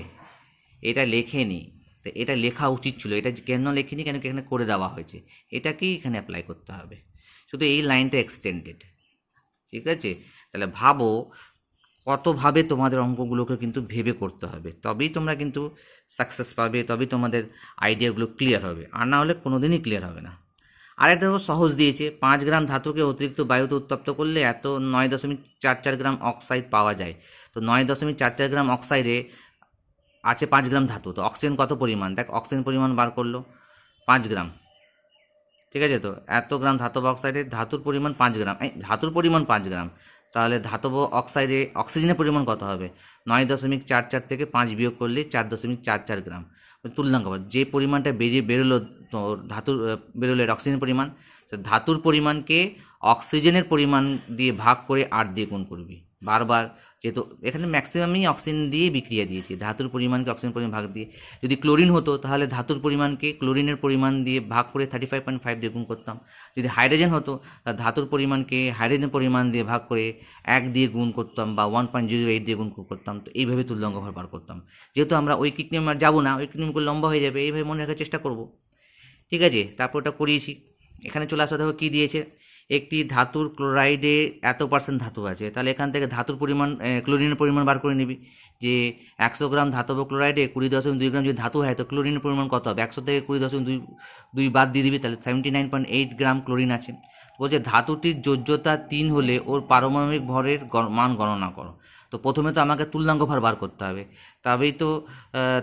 এটা লেখেনি, তো এটা লেখা উচিত ছিল। এটা কেন লেখেনি, কেন এখানে করে দেওয়া হয়েছে, এটাকেই এখানে অ্যাপ্লাই করতে হবে, শুধু এই লাইনটা এক্সটেন্ডেড। ঠিক আছে, তাহলে ভাবো কতভাবে তোমাদের অঙ্কগুলোকে কিন্তু ভেবে করতে হবে, তবেই তোমরা কিন্তু সাকসেস পাবে, তবেই তোমাদের আইডিয়াগুলো ক্লিয়ার হবে, আর না হলে কোনো দিনই ক্লিয়ার হবে না। আরেকটা সহজ দিয়েছে, 5 গ্রাম ধাতুকে অতিরিক্ত বায়ুতে উত্তপ্ত করলে এত 9.44 গ্রাম অক্সাইড পাওয়া যায়। তো 9.44 গ্রাম অক্সাইডে আছে 5 গ্রাম ধাতু, তো অক্সিজেন কত পরিমাণ, দেখ অক্সিজেন পরিমাণ বার করলো 5 গ্রাম। ঠিক আছে, তো এত গ্রাম ধাতব অক্সাইডে ধাতুর পরিমাণ 5 গ্রাম, ধাতুর পরিমাণ 5 গ্রাম, তাহলে ধাতব অক্সাইডে অক্সিজেনের পরিমাণ কত হবে, 9.44 থেকে 5 বিয়োগ করলে 4.44 গ্রাম। তুল্যাঙ্ক ভর যে পরিমাণটা বেরোলো, তো ধাতুর বেরোলো এটা অক্সিজেনের পরিমাণ, তো ধাতুর পরিমাণকে অক্সিজেনের পরিমাণ দিয়ে ভাগ করে 8 দিয়ে গুণ করবি বারবার, যেহেতু এখানে ম্যাক্সিমামই অক্সিজেন দিয়ে বিক্রিয়া দিয়েছি, ধাতুর পরিমাণকে অক্সিজেন পরিমাণ ভাগ দিয়ে। যদি ক্লোরিন হতো তাহলে ধাতুর পরিমাণকে ক্লোরিনের পরিমাণ দিয়ে ভাগ করে 35.5 দিয়ে গুণ করতাম। যদি হাইড্রোজেন হতো তাহলে ধাতুর পরিমাণকে হাইড্রোজেনের পরিমাণ দিয়ে ভাগ করে 1 দিয়ে গুণ করতাম, বা 1.08 দিয়ে গুণ করতাম। তো এইভাবে তুল্যাঙ্ক ভর বার করতাম। যেহেতু আমরা ঐকিক নিয়ম আর যাবো না, ঐকিক নিয়ম করলে লম্বা হয়ে যাবে, এইভাবে মনে রাখার চেষ্টা করব। ঠিক আছে, তারপর ওটা করিয়েছি। এখানে চলে আসা দেখো কী দিয়েছে, একটি ধাতুর ক্লোরাইডে এত % ধাতু আছে, তাহলে এখান থেকে ধাতুর পরিমাণ ক্লোরিনের পরিমাণ বার করে নিবি, যে 100 গ্রাম ধাতব ক্লোরাইডে 20.2 গ্রাম যদি ধাতু হয়, তো ক্লোরিনের পরিমাণ কত হবে, 100 থেকে 20.2 বাদ দিয়ে দিবি, তাহলে 79.8 গ্রাম ক্লোরিন আছে। বলছে ধাতুটির যোজ্যতা 3 হলে ওর পারমাণবিক ভরের মান গণনা করো। তো প্রথমে তো আমাকে তুল্যাঙ্ক ভর বার করতে হবে, তবেই তো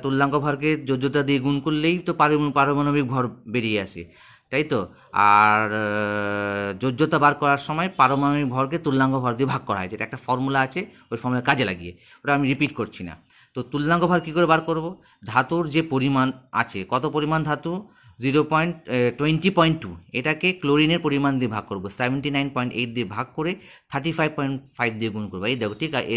তুল্যাঙ্ক ভরকে যোজ্যতা দিয়ে গুণ করলেই তো পারমাণবিক ভর বেরিয়ে আসে, তাই তো? আর যোজ্যতা বার করার সময় পারমাণবিক ভরকে তুল্যাঙ্ক ভর দিয়ে ভাগ করা হয়, যেটা একটা ফর্মুলা আছে, ওই ফর্মুলা কাজে লাগিয়ে, ওটা আমি রিপিট করছি না। তো তুল্যাঙ্ক ভর কী করে বার করব, ধাতুর যে পরিমাণ আছে, কত পরিমাণ ধাতু 20.2, এটাকে ক্লোরিনের পরিমাণ দিয়ে ভাগ করবো, 79.8 দিয়ে ভাগ করে 35.5 দিয়ে গুণ করবো। এই দেখো, ঠিক আছে,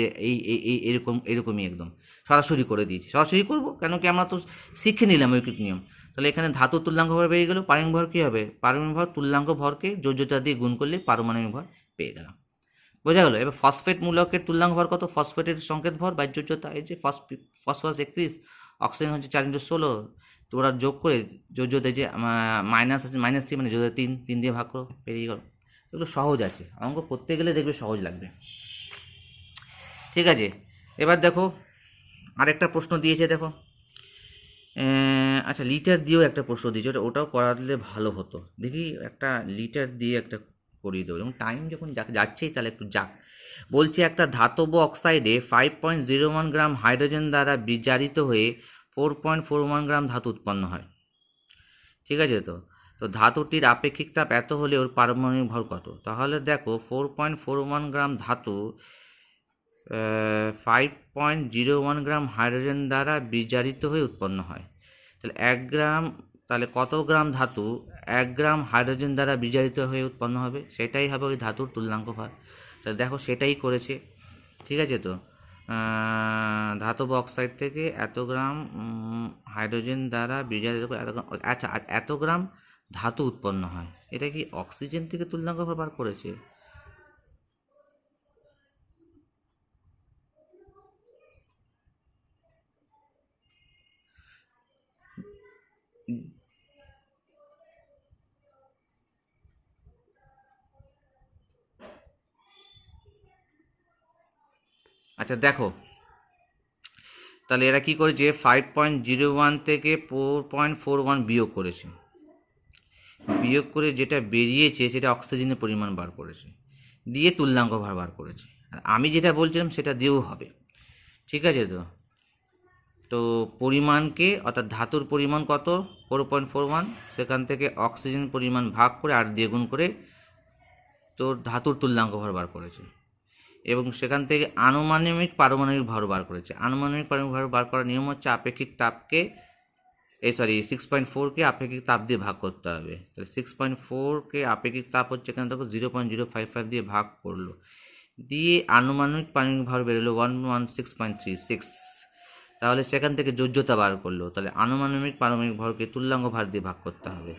এরকমই একদম সরাসরি করে দিয়েছি। সরাসরি করবো কেন কি, আমরা তো শিখে নিলাম ঐকিক নিয়ম। তাহলে এখানে ধাতুর তুল্যাঙ্ক ভর বেরিয়ে গেল, পারমাণবিক ভর কী হবে, পারমাণবিক ভর তুল্যাঙ্ক ভরকে যোজ্যতা দিয়ে গুণ করলে পারমাণবিক ভর পেয়ে গেলাম। বোঝা গেল? এবার ফসফেট মূলকের তুল্যাঙ্ক ভর কত, ফসফেটের সংকেত ভর বা যোজ্যতা, এই যে ফসফরাস 31, অক্সিজেন হচ্ছে 4x16, তো ওরা যোগ করে যোজ্যতা যে মাইনাস আছে, -3 মানে যোজ্যতা 3 দিয়ে ভাগ করো, পেরিয়ে গেল। এগুলো সহজ আছে, অঙ্ক করতে গেলে দেখবে সহজ লাগবে। ঠিক আছে, এবার দেখো আরেকটা প্রশ্ন দিয়েছে, দেখো আচ্ছা লিটার দিয়েও একটা প্রশ্ন দিয়েছে, ওটাও করালে ভালো হতো। দেখি একটা লিটার দিয়ে একটা করিয়ে দেবো, এবং টাইম যখন যাচ্ছেই তাহলে একটু যাক। বলছে একটা ধাতব অক্সাইডে 5.01 গ্রাম হাইড্রোজেন দ্বারা বিজারিত হয়ে 4.41 গ্রাম ধাতু উৎপন্ন হয়। ঠিক আছে, তো তো ধাতুটির আপেক্ষিক তাপ এত হলে ওর পারমাণবিক ভর কত। তাহলে দেখো 4.41 গ্রাম ধাতু 5.01 গ্রাম হাইড্রোজেন দ্বারা বিজারিত হয়ে উৎপন্ন হয়, তাহলে 1 গ্রাম তাহলে কত গ্রাম ধাতু 1 গ্রাম হাইড্রোজেন দ্বারা বিজারিত হয়ে উৎপন্ন হবে, সেটাই হবে ওই ধাতুর তুল্যাঙ্ক ভার। তাহলে দেখো সেটাই করেছে, ঠিক আছে। তো ধাতব অক্সাইড থেকে এত গ্রাম হাইড্রোজেন দ্বারা বিজারিত করে এত গ্রাম, আচ্ছা এত গ্রাম ধাতু উৎপন্ন হয়, এটা কি অক্সিজেন থেকে তুল্যাঙ্ক ভার বার করেছে? আচ্ছা দেখো, তাহলে এরা কি করেছে 5.01 থেকে 4.41 বিয়োগ করেছে, বিয়োগ করে যেটা বেরিয়েছে সেটা অক্সিজেনের পরিমাণ বার করেছে, দিয়ে তুল্যাঙ্ক ভার বার করেছে। আর আমি যেটা বলছিলাম সেটা দিয়েও হবে, ঠিক আছে। তো তো পরিমাণকে, অর্থাৎ ধাতুর পরিমাণ কত 4.41, সেখান থেকে অক্সিজেন পরিমাণ ভাগ করে আর দিয়ে গুণ করে তোর ধাতুর তুল্যাঙ্ক ভর বার করেছে, এবং সেখান থেকে আনুমানিক পারমাণবিক ভর বার করেছে। আনুমানিক পারমাণবিক ভর বার করার নিয়ম হচ্ছে আপেক্ষিক তাপকে 6.4কে আপেক্ষিক তাপ দিয়ে ভাগ করতে হবে। তাহলে 6.4কে আপেক্ষিক তাপ হচ্ছে এখানে দেখো 0.055 দিয়ে ভাগ করলো, দিয়ে আনুমানিক পারমাণবিক ভর বেরোলো 116.36। তাহলে সেখান থেকে যোজ্যতা বার করলো, তাহলে আনুমানিক পারমাণবিক ভরকে তুল্যাঙ্ক ভার দিয়ে ভাগ করতে হবে।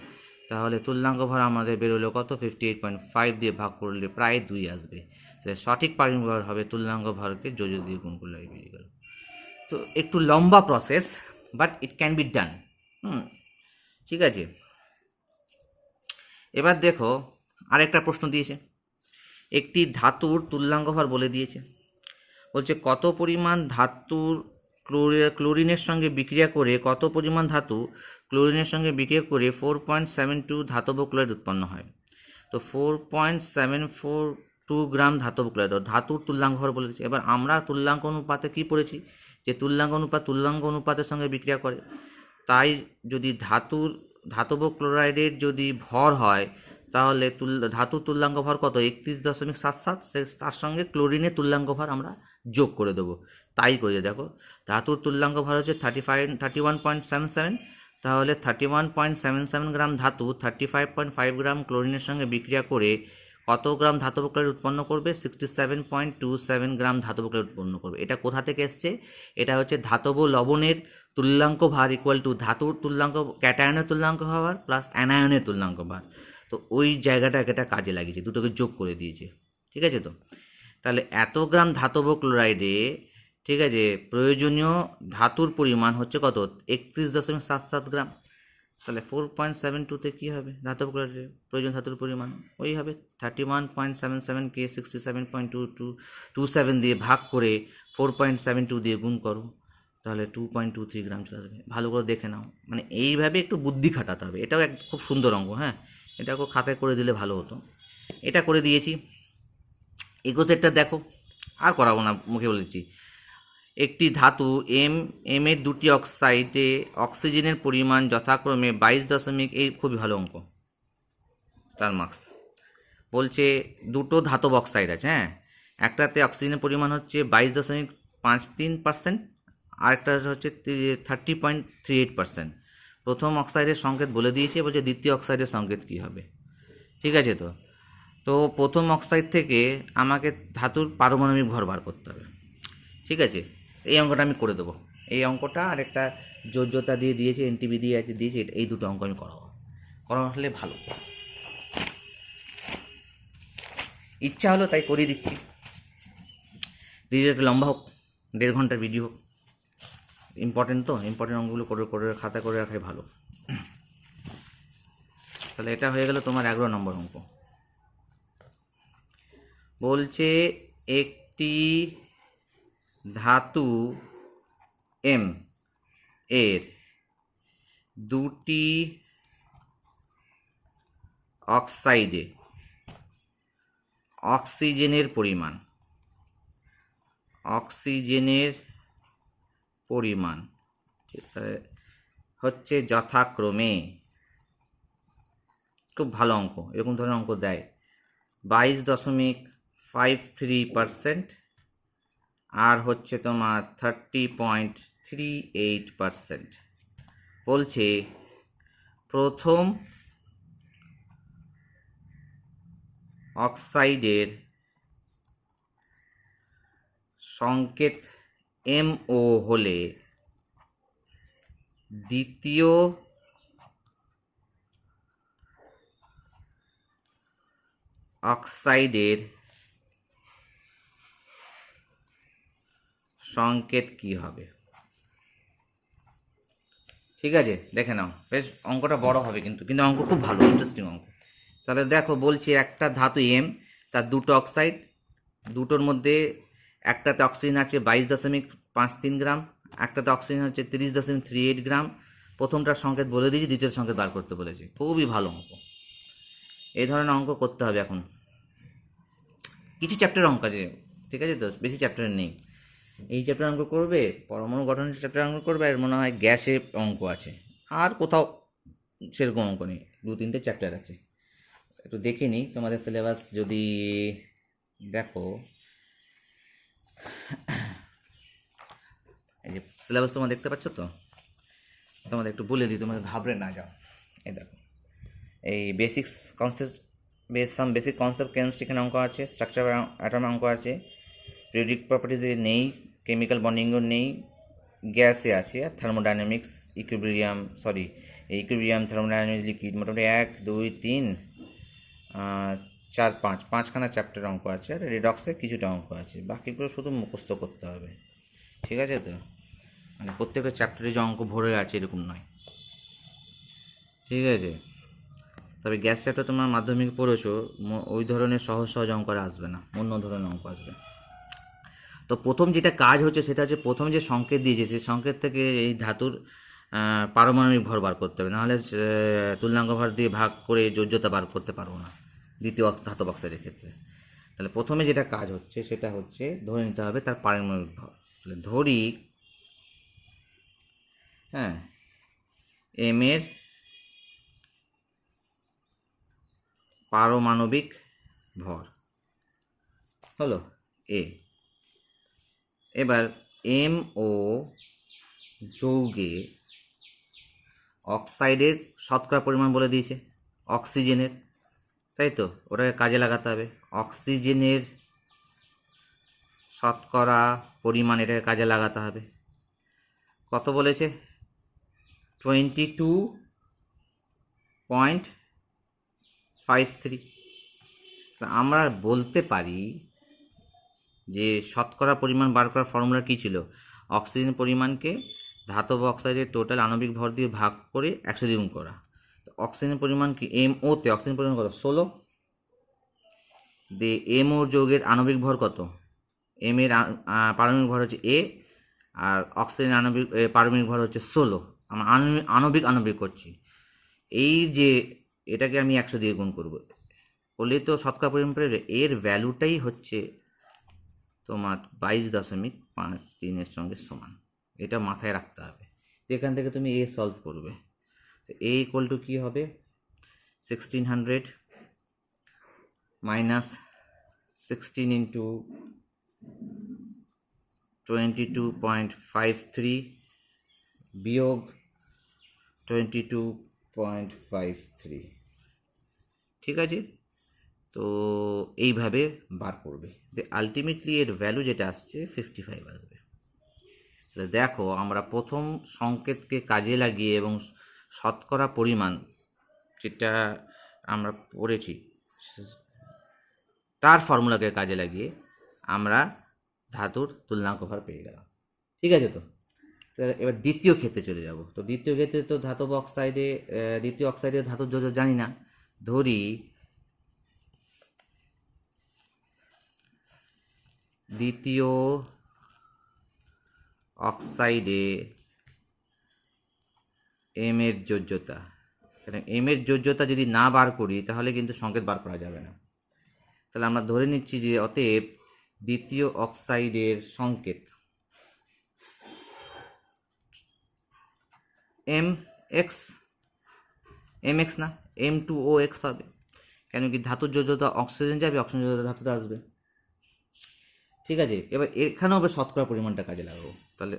তাহলে তুল্যাঙ্ক ভর আমাদের বেরোলো কত 58.5 দিয়ে ভাগ করলে প্রায় 2 আসবে। তাহলে সঠিক পারমাণবিক ভর হবে তুল্যাঙ্ক ভরকে যোজ্য দিয়ে গুণ করলে বেরিয়ে গেল। তো একটু লম্বা process, but it can be done. ঠিক আছে। এবার দেখো আরেকটা প্রশ্ন দিয়েছে, একটি ধাতুর তুল্যাঙ্ক ভর বলে দিয়েছে, বলছে কত পরিমাণ ধাতুর ক্লোরিনের সঙ্গে বিক্রিয়া করে কত পরিমাণ ধাতু ক্লোরিনের সঙ্গে বিক্রিয়া করে 4.72 ধাতব ক্লোরাইড উৎপন্ন হয়। তো 4.742 গ্রাম ধাতব ক্লোরাইড ধাতুর তুল্যাঙ্ক ভর বলেছে। এবার আমরা তুল্যাঙ্ক অনুপাতে কি পড়েছি, যে তুল্যাঙ্ক অনুপাতের সঙ্গে বিক্রিয়া করে, তাই যদি ধাতব ক্লোরাইডের যদি ভর হয় তাহলে ধাতুর তুল্যাঙ্ক ভর কত 31.77, তার সঙ্গে ক্লোরিনের তুল্যাঙ্ক ভর আমরা যোগ করে দেবো। তাই করে দেখো, ধাতুর তুল্যাঙ্ক ভর হচ্ছে 31.77, তাহলে 31.77 গ্রাম ধাতু 35.5 গ্রাম ক্লোরিনের সঙ্গে বিক্রিয়া করে কত গ্রাম ধাতব ক্লোরাইড উৎপন্ন করবে 67.27 গ্রাম ধাতব ক্লোরাইড উৎপন্ন করবে। এটা কোথা থেকে এসছে, এটা হচ্ছে ধাতব লবণের তুল্যাঙ্ক ভার ইকুয়াল টু ধাতুর তুল্যাঙ্ক ক্যাটায়নের তুল্যাঙ্ক ভার প্লাস অ্যানায়নের তুল্যাঙ্ক ভার। তো ওই জায়গাটাকে এটা কাজে লাগিয়েছে, দুটোকে যোগ করে দিয়েছে, ঠিক আছে। তো তাহলে এত গ্রাম ধাতব ক্লোরাইডে, ঠিক আছে, প্রয়োজনীয় ধাতুর পরিমাণ হচ্ছে কত 31.77 গ্রাম। তাহলে 4.72তে কী হবে ধাতব ক্লোরাইডের প্রয়োজন ধাতুর পরিমাণ, ওই হবে 31.77কে 67.2227 দিয়ে ভাগ করে 4.72 দিয়ে গুণ করো, তাহলে 2.23 গ্রাম চলে আসবে। ভালো করে দেখে নাও, মানে এইভাবে একটু বুদ্ধি খাটাতে হবে। এটাও এক খুব সুন্দর অঙ্ক, হ্যাঁ, এটাকে খাতায় করে দিলে ভালো হতো। এটা করে দিয়েছি। এগোসেটটা দেখো, আর করাবো না, মুখে বলেছি। একটি ধাতু এম এর দুটি অক্সাইডে অক্সিজেনের পরিমাণ যথাক্রমে 22 এই খুবই ভালো অঙ্ক, স্টার মার্কস। বলছে দুটো ধাতব অক্সাইড আছে, হ্যাঁ, একটাতে অক্সিজেনের পরিমাণ হচ্ছে 22.53%, আরেকটা হচ্ছে 30.38%। প্রথম অক্সাইডের সংকেত বলে দিয়েছে, বলছে দ্বিতীয় অক্সাইডের সংকেত কী হবে, ঠিক আছে। তো প্রথম অক্সাইড থেকে আমাকে ধাতুর পারমাণবিক ভর বার করতে হবে, ঠিক আছে। এই অঙ্কটা আমি করে দেবো। এই অঙ্কটা আর একটা যোজ্যতা দিয়ে দিয়েছে, এনটিভি দিয়েছে, এই দুটো অঙ্ক আমি করাবো হলে ভালো। ইচ্ছা হলো তাই করিয়ে দিচ্ছি। ভিডিওটা লম্বা হোক, 1.5 ঘন্টার ভিডিও হোক, ইম্পর্টেন্ট অঙ্কগুলো করে খাতা করে রাখাই ভালো। তাহলে এটা হয়ে গেল তোমার 11 নম্বর অঙ্ক। বলছে একটি ধাতু এম এর দুটি অক্সাইডে অক্সিজেনের পরিমাণ হচ্ছে যথাক্রমে, খুব ভালো অঙ্ক, এরকম ধরনের অঙ্ক দেয়, 22.53% আর হচ্ছে তোমার 30.38%। বলছে প্রথম অক্সাইডের সংকেত MO হলে দ্বিতীয় অক্সাইডের সংকেত কি হবে? ঠিক আছে, দেখে নাও, বেশ অঙ্কটা বড় হবে কিন্তু অঙ্ক খুব ভালো, ইন্টারেস্টিং অঙ্ক। তাহলে দেখো, বলছি একটা ধাতু M, তার দুটো অক্সাইড, দুটোর মধ্যে একটাতে অক্সিজেন আছে 22.53 গ্রাম, একটাতে অক্সিজেন হচ্ছে 30.38 গ্রাম। প্রথমটার সংকেত বলে দিয়েছি, দ্বিতীয় সংকেত বার করতে বলেছি। খুবই ভালো অঙ্ক, এই ধরনের অঙ্ক করতে হবে। এখন কিছু চ্যাপ্টার অঙ্ক আছে, ঠিক আছে তো, বেশি চ্যাপ্টার নেই। এই চ্যাপ্টার অঙ্ক করবে, পরমাণু গঠনের চ্যাপ্টার অঙ্ক করবে, আর মনে হয় গ্যাসের অঙ্ক আছে, আর কোথাও সেরকম অঙ্ক নেই। 2-3টে চ্যাপ্টার আছে, একটু দেখে নিই তোমাদের সিলেবাস। যদি দেখো, এই যে সিলেবাস তোমরা দেখতে পাচ্ছ তো, তোমাদের একটু বলে দিই, তোমাদের ঘাবড়ে না যাও। এই দেখো, এই basics concept, basic concept chemistry এখানে অঙ্ক আছে, স্ট্রাকচার অ্যাটম অঙ্ক আছে, পিরিয়ডিক প্রপার্টিজে নেই, কেমিক্যাল বন্ডিংও নেই, গ্যাসে আছে, আর থার্মোডাইনামিক্স, ইকুইলিব্রিয়াম, থার্মোডাইনামিক্স, লিকুইড, মোটামুটি 1, 2, 3, 4, 5খানা চ্যাপ্টার অঙ্ক আছে। আর রিডক্সে কিছুটা অঙ্ক আছে, বাকিগুলো শুধু মুখস্থ করতে হবে। ঠিক আছে তো, মানে প্রত্যেকটা চ্যাপ্টারে যে অঙ্ক ভরে আছে এরকম নয়। ঠিক আছে, তবে গ্যাস চ্যাপ্টার তোমার মাধ্যমিকে পড়েছো, ওই ধরনের সহজ সহজ অঙ্ক আসবে না, অন্য ধরনের অঙ্ক আসবে। তো প্রথম যেটা কাজ হচ্ছে সেটা হচ্ছে, প্রথম যে সংকেত দিয়েছে সেই সংকেত থেকে এই ধাতুর পারমাণবিক ভর বার করতে হবে, নাহলে তুলনাঙ্ক ভর দিয়ে ভাগ করে যোজ্যতা বার করতে পারবো না দ্বিতীয় ধাতব অক্সাইডের ক্ষেত্রে। তাহলে প্রথমে যেটা কাজ হচ্ছে সেটা হচ্ছে ধরে নিতে হবে তার পারমাণবিক ভর। তাহলে ধরি M এর পারমাণবিক ভর হলো A। এবার MO যৌগে অক্সাইডের শতকরা পরিমাণ বলে দিয়েছে অক্সিজেনের, তাই তো, ওটাকে কাজে লাগাতে হবে। অক্সিজেনের শতকরা পরিমাণ এটাকে কাজে লাগাতে হবে। কত বলেছে? 22.53। আমরা বলতে পারি যে শতকরা পরিমাণ বার করার ফর্মুলা কী ছিল? অক্সিজেন পরিমাণকে ধাতব অক্সাইডের টোটাল আণবিক ভর দিয়ে ভাগ করে 100 দিয়ে গুণ করা। অক্সিজেন পরিমাণ কি MO-তে অক্সিজেন পরিমাণ কত? 16। দিয়ে MO যৌগের আণবিক ভর কত? M এর পারমাণবিক ভর হচ্ছে A, আর অক্সিজেন পারমাণবিক ভর হচ্ছে 16। আমরা আণবিক করছি। এই যে এটাকে আমি 100 দিয়ে গুণ করব, করলেই তো শতকরা পরিমাণ পেয়ে যাবে। এর ভ্যালুটাই হচ্ছে তোমার 22.53 সঙ্গে সমান। এটা মাথায় রাখতে হবে। এখান থেকে তুমি A সলভ করবে। তো A ইকুয়াল টু কী হবে? 1600 মাইনাস 16 ইন্টু 22.53 বিয়োগ 22.53। ঠিক আছে, তো এইভাবে বার করবে। আলটিমেটলি এর ভ্যালু যেটা আসছে 55 আসবে। তাহলে দেখো, আমরা প্রথম সংকেতকে কাজে লাগিয়ে এবং শতকরা পরিমাণ যেটা আমরা পড়েছি তার ফর্মুলাকে কাজে লাগিয়ে আমরা ধাতুর তুলনাঙ্ক ভর পেয়ে গেলাম। ঠিক আছে তো, এবার দ্বিতীয় ক্ষেত্রে চলে যাব। তো দ্বিতীয় ক্ষেত্রে তো ধাতব অক্সাইডে, দ্বিতীয় অক্সাইডের ধাতুর যোজ্যতা জানি না। ধরি দ্বিতীয় অক্সাইডে M এর যোজ্যতা, M এর যোজ্যতা যদি না বার করি তাহলে কিন্তু সংকেত বার করা যাবে না। তাহলে আমরা ধরে নিচ্ছি যে অতএব দ্বিতীয় অক্সাইডের সংকেত MX না, M2OX হবে। কেন কি? ধাতুর যোজ্যতা অক্সিজেন যাবে, অক্সিজেন যোজ্যতা ধাতুতে আসবে। ঠিক আছে, এবার এখানেও আবার শতকরা পরিমাণটা কাজে লাগাবো। তাহলে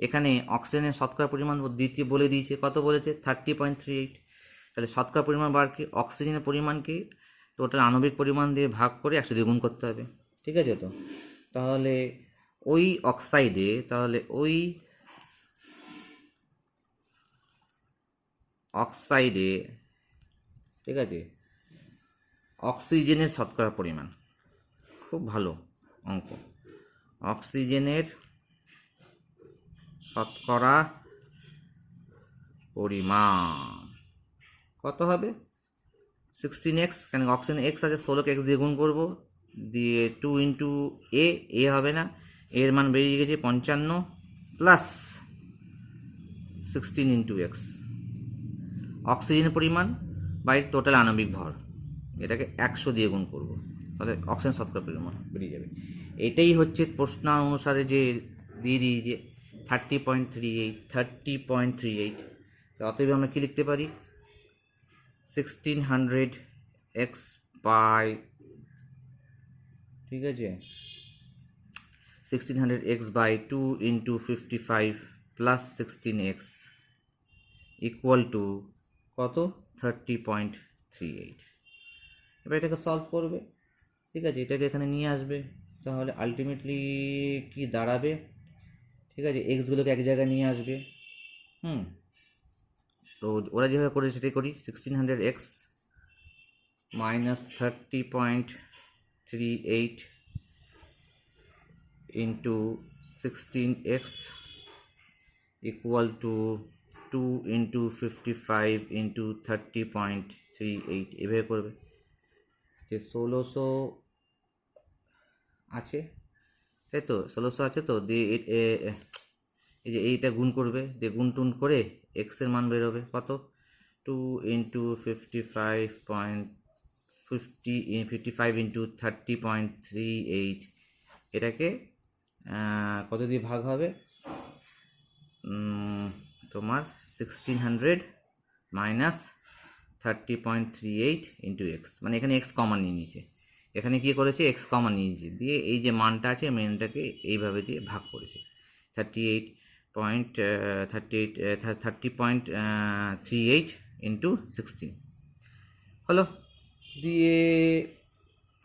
এখানে অক্সিজেনের শতকরা পরিমাণ দ্বিতীয় বলে দিয়েছে, কত বলেছে 30.38। তাহলে শতকরা পরিমাণ বার কি, অক্সিজেনের পরিমাণকে টোটাল আণবিক পরিমাণ দিয়ে ভাগ করে 100 দিয়ে গুণ করতে হবে, ঠিক আছে তো। তাহলে ওই অক্সাইডে, তাহলে ওই অক্সাইডে, ঠিক আছে, অক্সিজেনের শতকরা পরিমাণ, খুব ভালো অঙ্ক, অক্সিজেনের শতকরা পরিমাণ কত হবে 16x, কেন অক্সিজেন x আছে, 16কে x দিয়ে গুণ করবো, দিয়ে 2 ইন্টু এ হবে না, এর মান বেরিয়ে গেছে 55 প্লাস 16 ইন্টু এক্স, অক্সিজেনের পরিমাণ বাই টোটাল আণবিক ভর, এটাকে 100 দিয়ে গুণ করব, তাহলে অক্সিজেন শতকরা পরিমাণ বেরিয়ে যাবে। এটাই হচ্ছে প্রশ্ন অনুসারে যে দিয়ে দিয়েছে 30.38। অতএব আমরা কি লিখতে পারি, 1600x বাই, ঠিক আছে, 1600x by 2 into 55 plus 16x equal to কত 30.38। এবার এটাকে সলভ করবে, ঠিক আছে, এটাকে এখানে নিয়ে আসবে, তাহলে আলটিমেটলি কি দাঁড়াবে, ঠিক আছে, এক্সগুলোকে এক জায়গায় নিয়ে আসবে। তো ওরা যেভাবে করে সেটাই করি, 1600x minus 30.38 into 16x equal two 2 into 55 into 30.38, এভাবে করবে। যে 1600 আছে, তাই তো, 1600 আছে তো, দিয়ে এই যে এইটা গুণ করবে, দিয়ে গুণ টুন করে এক্সের মান বেরোবে কত 2 ইন্টু 55 ইন্টু 30.38, এটাকে কত দিয়ে ভাগ হবে তোমার 1600 মাইনাস 30.38 ইন্টু এক্স, মানে এখানে এক্স কমন নিয়ে নিয়েছে, এখানে কী করেছে এক্স কমন নিয়ে নিয়েছে, দিয়ে এই যে মানটা আছে মেনটাকে এইভাবে দিয়ে ভাগ করেছে 30.38 ইন্টু 16 হলো, দিয়ে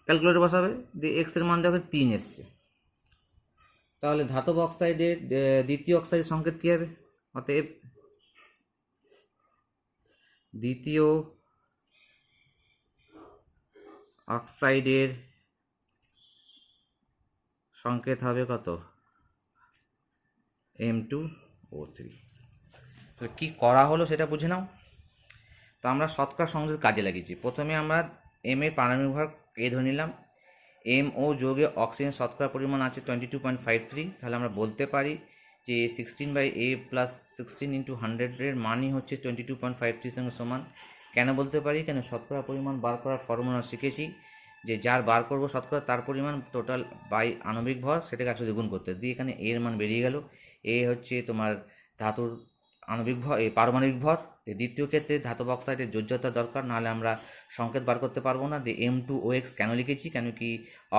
ক্যালকুলেটর বসাবে, দিয়ে এক্সের মান দেখো 3 এসছে। তাহলে ধাতব অক্সাইডের দ্বিতীয় অক্সাইডের সংকেত কী হবে, অতএব দ্বিতীয় অক্সাইডের সংকেত হবে কত M2O3। তো কী করা হলো সেটা বুঝে নাও। তো আমরা শতকরা সংযোগ কাজে লাগিয়েছি, প্রথমে আমরা এম এর পারমাণবিক ভর এ ধরে নিলাম, এম ও যোগে অক্সিজেন শতকরা পরিমাণ আছে 22.53, তাহলে আমরা বলতে পারি যে 16/A প্লাস 16 ইন্টু 100-এর মানই হচ্ছে 22.53 সঙ্গে সমান। কেন বলতে পারি, কেন শতকরা পরিমাণ বার করার ফর্মুলা শিখেছি, যে যার বার করবো শতকরা তার পরিমাণ টোটাল বাই আণবিক ভর, সেটাকে 100 দিয়ে গুণ করতে, দিয়ে এখানে এর মান বেরিয়ে গেল, এ হচ্ছে তোমার ধাতুর আণবিক ভর, এই পারমাণবিক ভর। দ্বিতীয় ক্ষেত্রে ধাতব অক্সাইডের যোজ্যতা দরকার, নাহলে আমরা সংকেত বার করতে পারবো না। দিয়ে M2OX কেন লিখেছি, কেন কি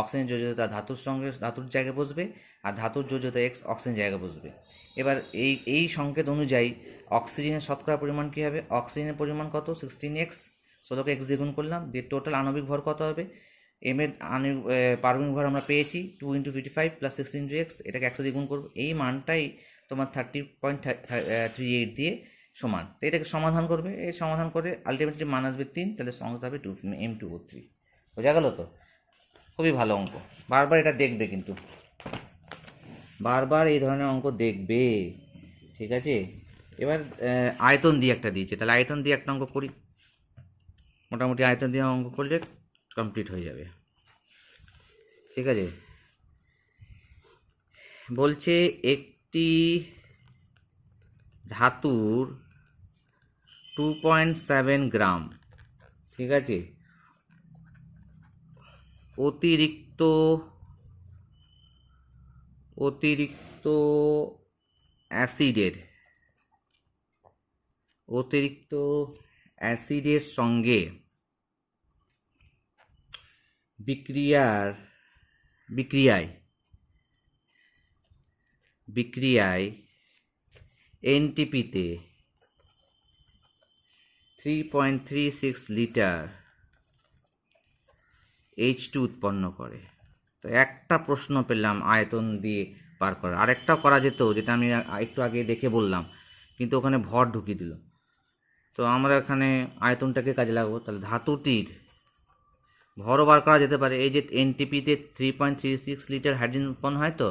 অক্সিজেন যোজ্যতা ধাতুর সঙ্গে ধাতুর জায়গায় বসবে, আর ধাতুর যোজ্যতা X অক্সিজেন জায়গায় বসবে। এবার এই সংকেত অনুযায়ী অক্সিজেনের শতকরা পরিমাণ কী হবে, অক্সিজেনের পরিমাণ কত 16x, 16কে x দিয়ে গুণ করলাম, দিয়ে টোটাল আণবিক ভর কত হবে, এম এর পারমাণবিক ভর আমরা পেয়েছি 2 ইন্টু 55 প্লাস 16 ইন্টু এক্স, এটাকে 100 দিয়ে গুণ করবো, এই মানটাই তোমার 30.38 দিয়ে সমান। তো এটাকে সমাধান করবে, এই সমাধান করে আলটিমেটলি মান আসবে 3, তাহলে সংখ্যা হবে M2O3। বোঝা গেল তো, খুবই ভালো অঙ্ক, বারবার এটা দেখবে, কিন্তু বারবার এই ধরনের অঙ্ক দেখবে, ঠিক আছে। এবার আয়তন দিয়ে একটা দিয়েছে, তাহলে আয়তন দিয়ে একটা অঙ্ক করি, মোটামুটি আয়তন দিয়ে অঙ্ক করলে কমপ্লিট হয়ে যাবে, ঠিক আছে। বলছে একটি ধাতুর 2.7 গ্রাম, ঠিক আছে, অতিরিক্ত অ্যাসিডের সঙ্গে বিক্রিয়ায় এনটিপিতে 3.36 লিটার H2 উৎপন্ন করে। তো একটা প্রশ্ন পেলাম আয়তন দিয়ে পার করা, আরেকটাও করা যেত যেটা আমি একটু আগে দেখে বললাম, কিন্তু ওখানে ভর ঢুকিয়ে দিল। তো আমরা এখানে আয়তনটাকে কাজে লাগাবো। তাহলে ধাতুটির ভরও বার করা যেতে পারে। এই যে এনটিপিতে 3.36 লিটার হাইড্রোজেন উৎপন্ন হয়, তো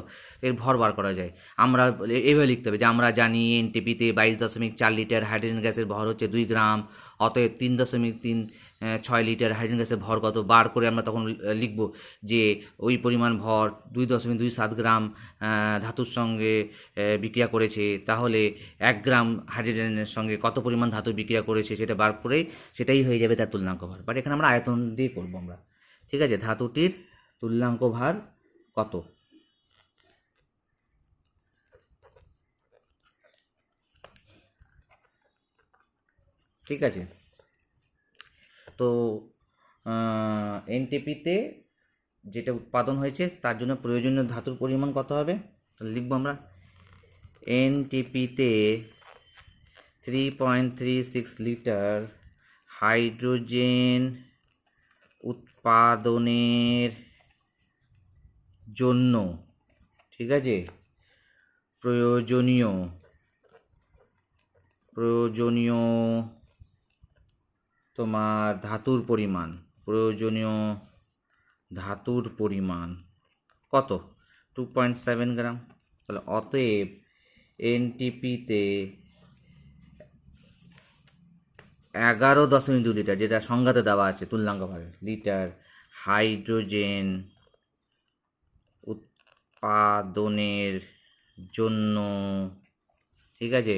এর ভর বার করা যায়। আমরা এইভাবে লিখতে হবে যে আমরা জানি এনটিপিতে 22.4 লিটার হাইড্রোজেন গ্যাসের ভর হচ্ছে 2 গ্রাম, অতএব 3.36 লিটার হাইড্রোজেন গ্যাসের ভর কত বার করে আমরা তখন লিখব যে ওই পরিমাণ ভর 2.27 গ্রাম ধাতুর সঙ্গে বিক্রিয়া করেছে, তাহলে 1 গ্রাম হাইড্রোজেনের সঙ্গে কত পরিমাণ ধাতু বিক্রিয়া করেছে সেটা বার করেই সেটাই হয়ে যাবে তার তুল্যাঙ্ক ভার। বাট এখানে আমরা আয়তন দিয়ে করবো আমরা। ঠিক আছে, ধাতুটির তুল্যাঙ্ক ভার কত? ঠিক আছে, তো এনটিপিতে যেটা উৎপাদন হয়েছে তার জন্য প্রয়োজনীয় ধাতুর পরিমাণ কত হবে লিখবো আমরা। এনটিপিতে 3.36 লিটার হাইড্রোজেন উৎপাদনের জন্য, ঠিক আছে, প্রয়োজনীয় তোমার ধাতুর পরিমাণ কত? 2.7 গ্রাম। তাহলে অতএব এনটিপিতে 11.2 লিটার, যেটা সংজ্ঞাতে দেওয়া আছে তুল্যাঙ্ক ভাবে, লিটার হাইড্রোজেন উৎপাদনের জন্য, ঠিক আছে,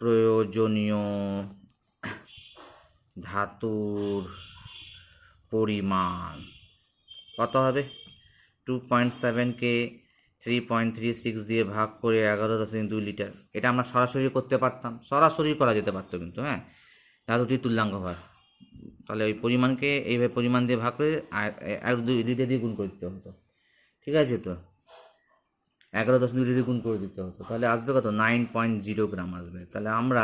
প্রয়োজনীয় ধাতুর পরিমাণ কত হবে? 2.7কে 3.36 দিয়ে ভাগ করে 11.2 লিটার। এটা আমরা সরাসরি করতে পারতাম, সরাসরি করা যেতে পারতো কিন্তু, হ্যাঁ, ধাতুটির তুল্যাঙ্ক ভার। তাহলে ওই পরিমাণকে এইভাবে পরিমাণ দিয়ে ভাগ করে 2 দিয়ে গুণ করে দিতে হতো। ঠিক আছে, তো 11.2 দিয়ে গুণ করে দিতে হতো, তাহলে আসবে কত? 9.0 গ্রাম আসবে। তাহলে আমরা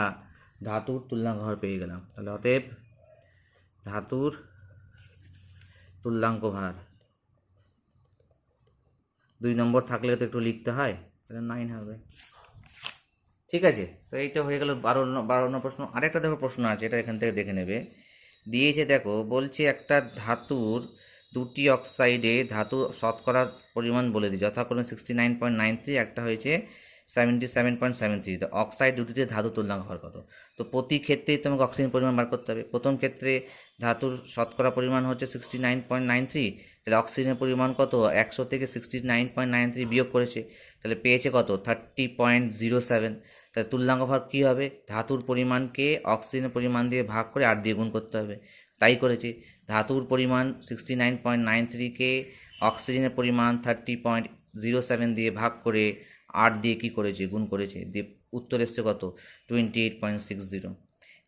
ধাতুর তুল্যাঙ্ক ভার পেয়ে গেলাম। তাহলে অতএব ধাতুর তুল্যাঙ্ক ভার 2 নম্বর থাকলে তো একটু লিখতে হয়, তাহলে 9 হবে। ঠিক আছে, তো এইটা হয়ে গেল 12 নম্বর প্রশ্ন। আরেকটা দেখো প্রশ্ন আছে, এটা এখান থেকে দেখে নেবে। দিয়েছে দেখো, বলছে একটা ধাতুর 2টি অক্সাইডে ধাতু শতকরা পরিমাণ বলে দিই, যথাক্রমে 69.93, একটা হয়েছে 77.73। তো অক্সাইড দুটিতে ধাতু তুল্যাঙ্ক ভার কত? তো প্রতি ক্ষেত্রেই তোমাকে অক্সিজেন পরিমাণ বার করতে হবে। প্রথম ক্ষেত্রে ধাতুর শতকরা পরিমাণ হচ্ছে 69.93, তাহলে অক্সিজেনের পরিমাণ কত? 100 থেকে 69.93 বিয়োগ করেছে, তাহলে পেয়েছে কত? 30.07। তাহলে তুল্যাঙ্ক ভার কী হবে? ধাতুর পরিমাণকে অক্সিজেনের পরিমাণ দিয়ে ভাগ করে 8 দিয়ে গুণ করতে হবে, তাই করেছে। ধাতুর পরিমাণ 69.93কে অক্সিজেনের পরিমাণ 30.07 দিয়ে ভাগ করে 8 দিয়ে কী করেছে? গুণ করেছে, দিয়ে উত্তর এসছে কত? 28.60।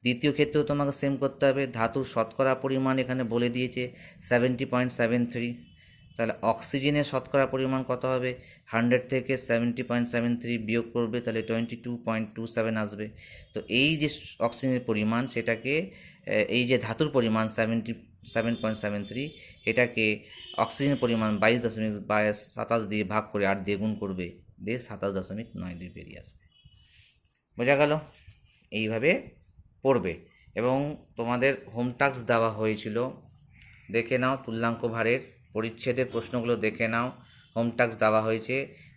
দ্বিতীয় ক্ষেত্রেও তোমাকে সেম করতে হবে। ধাতুর শতকরা পরিমাণ এখানে বলে দিয়েছে 70.73, তাহলে অক্সিজেনের শতকরা পরিমাণ কত হবে? 100 থেকে 70.73 বিয়োগ করবে, তাহলে 22.27 আসবে। তো এই যে অক্সিজেনের পরিমাণ, সেটাকে এই যে ধাতুর পরিমাণ 77.73, এটাকে অক্সিজেনের পরিমাণ 22.27 দিয়ে ভাগ করে 8 দিয়ে গুণ করবে, দিয়ে 27.92 বেরিয়ে আসবে। বোঝা গেল? এইভাবে পড়বে। এবং তোমাদের হোম টাস্ক দেওয়া হয়েছিল, দেখে নাও, তুল্যাঙ্ক ভারের পরিচ্ছেদের প্রশ্নগুলো দেখে নাও, হোম টাস্ক দেওয়া হয়েছে,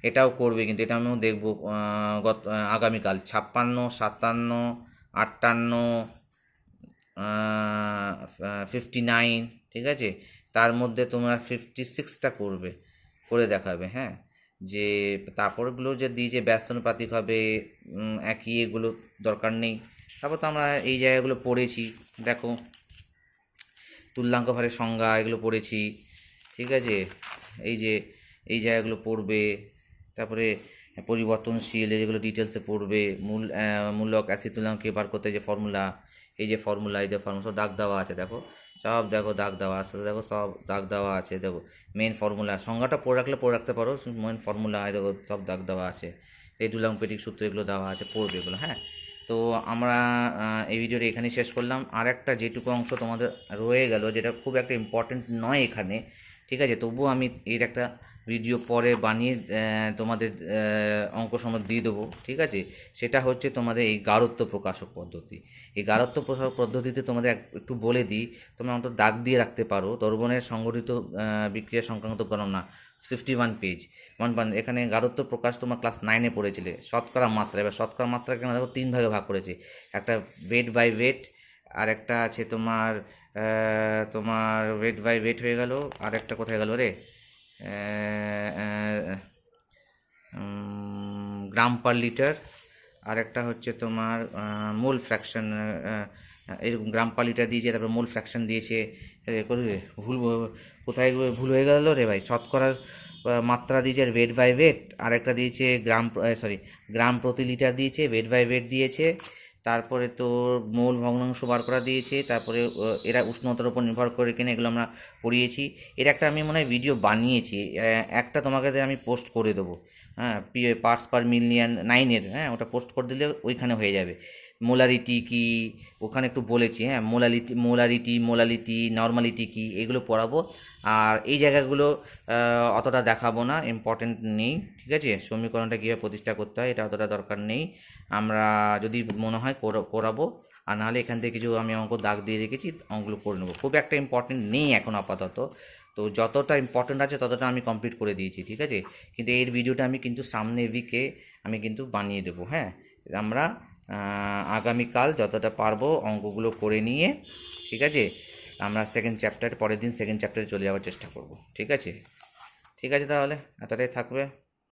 এটাও করবে কিন্তু, এটা আমিও দেখব আগামীকাল। 56, 57, 58, 59, ঠিক আছে, তার মধ্যে তোমরা 56টা করবে, করে দেখাবে, হ্যাঁ। যে তারপরগুলো যে দিয়েছে ব্যস্তানুপাতিক হবে, একই, এগুলো দরকার নেই। তারপর তো আমরা এই জায়গাগুলো পড়েছি, দেখো তুল্যাঙ্ক ভারের সংজ্ঞা এগুলো পড়েছি, ঠিক আছে, এই জায়গাগুলো পড়বে। তারপরে পরিবর্তনশীল, যেগুলো ডিটেলসে পড়বে। মূলক অ্যাসিড তুল্যাঙ্ককে বার করতে যে ফর্মুলা, এই যে ফর্মুলা সব দাগ দেওয়া আছে, দেখো সব, দেখো দাগ দেওয়া আছে, দেখো সব দাগ দেওয়া আছে, দেখো মেন ফর্মুলা, সংজ্ঞাটা পড়ে রাখলে পড়ে রাখতে পারো, মেন ফর্মুলা দেখো সব দাগ দেওয়া আছে। রেডুলাম্পেটিক সূত্র এগুলো দেওয়া আছে, পড়বে এগুলো। হ্যাঁ, তো আমরা এই ভিডিওটা এখানেই শেষ করলাম। আর একটা যেটুকু অংশ তোমাদের রয়ে গেল, যেটা খুব একটা ইম্পর্টেন্ট নয় এখানে, ঠিক আছে, তবুও আমি এর একটা ভিডিও পরে বানিয়ে তোমাদের অঙ্ক সময় দিয়ে দেবো, ঠিক আছে। সেটা হচ্ছে তোমাদের এই গাঢ়ত্ব প্রকাশক পদ্ধতি। এই গাঢ়ত্ব প্রকাশক পদ্ধতিতে তোমাদের একটু বলে দিই, তোমরা অন্তত দাগ দিয়ে রাখতে পারো। দ্রবণের সংগঠিত বিক্রিয়া সংক্রান্ত গণনা 51 পেজ। এখানে গাঢ়ত্ব প্রকাশ তোমার ক্লাস 9-এ পড়েছিলে, শতকরা মাত্রা। এবার শতকরা মাত্রা কেন দেখো 3 ভাগে ভাগ করেছে, একটা ওয়েট বাই ওয়েট, আর একটা আছে তোমার ওয়েট বাই ওয়েট হয়ে গেল, আর একটা কোথায় গেল রে, গ্রাম পার লিটার, আর একটা হচ্ছে তোমার মোল ফ্র্যাকশন, এরকম গ্রাম পার লিটার দিয়েছে, তারপর মোল ফ্র্যাকশন দিয়েছে। ভুল কোথায় ভুল হয়ে গেল রে ভাই, শতকরা মাত্রা দিয়েছে আর ওয়েট বাই ওয়েট, আর একটা দিয়েছে গ্রাম প্রতি লিটার দিয়েছে, ওয়েট বাই ওয়েট দিয়েছে, তারপরে তোর মোল ভগ্নাংশ বার করা দিয়েছে, তারপরে এরা উষ্ণতার উপর নির্ভর করে কিনা এগুলো আমরা পড়িয়েছি। এর একটা আমি মনে হয় ভিডিও বানিয়েছি, একটা তোমাকে আমি পোস্ট করে দেবো। হ্যাঁ, পার্টস পার মিলিয়ন 9-এর, হ্যাঁ, ওটা পোস্ট করে দিলে ওইখানে হয়ে যাবে। মোলারিটি কি ওখানে একটু বলেছি, হ্যাঁ, মোলালিটি নর্মালিটি কি এগুলো পড়াবো। আর এই জায়গাগুলো অতটা দেখাবো না, ইম্পর্টেন্ট নেই, ঠিক আছে। সমীকরণটা কীভাবে প্রতিষ্ঠা করতে হয় এটা অতটা দরকার নেই, আমরা যদি মনে হয় করাবো। আর নাহলে এখান থেকে কিছু আমি অঙ্ক দাগ দিয়ে রেখেছি, অঙ্কগুলো করে নেবো। খুব একটা ইম্পর্টেন্ট নেই এখন আপাতত, তো যতটা ইম্পর্টেন্ট আছে ততটা আমি কমপ্লিট করে দিয়েছি, ঠিক আছে। কিন্তু এর ভিডিওটা আমি কিন্তু সামনের উইকে আমি কিন্তু বানিয়ে দেবো। হ্যাঁ, আমরা আগামীকাল যতটা পারবো অঙ্কগুলো করে নিয়ে, ঠিক আছে, আমরা পরের দিন সেকেন্ড চ্যাপ্টারে চলে যাওয়ার চেষ্টা করব, ঠিক আছে। ঠিক আছে, তাহলে এতটাই থাকবে।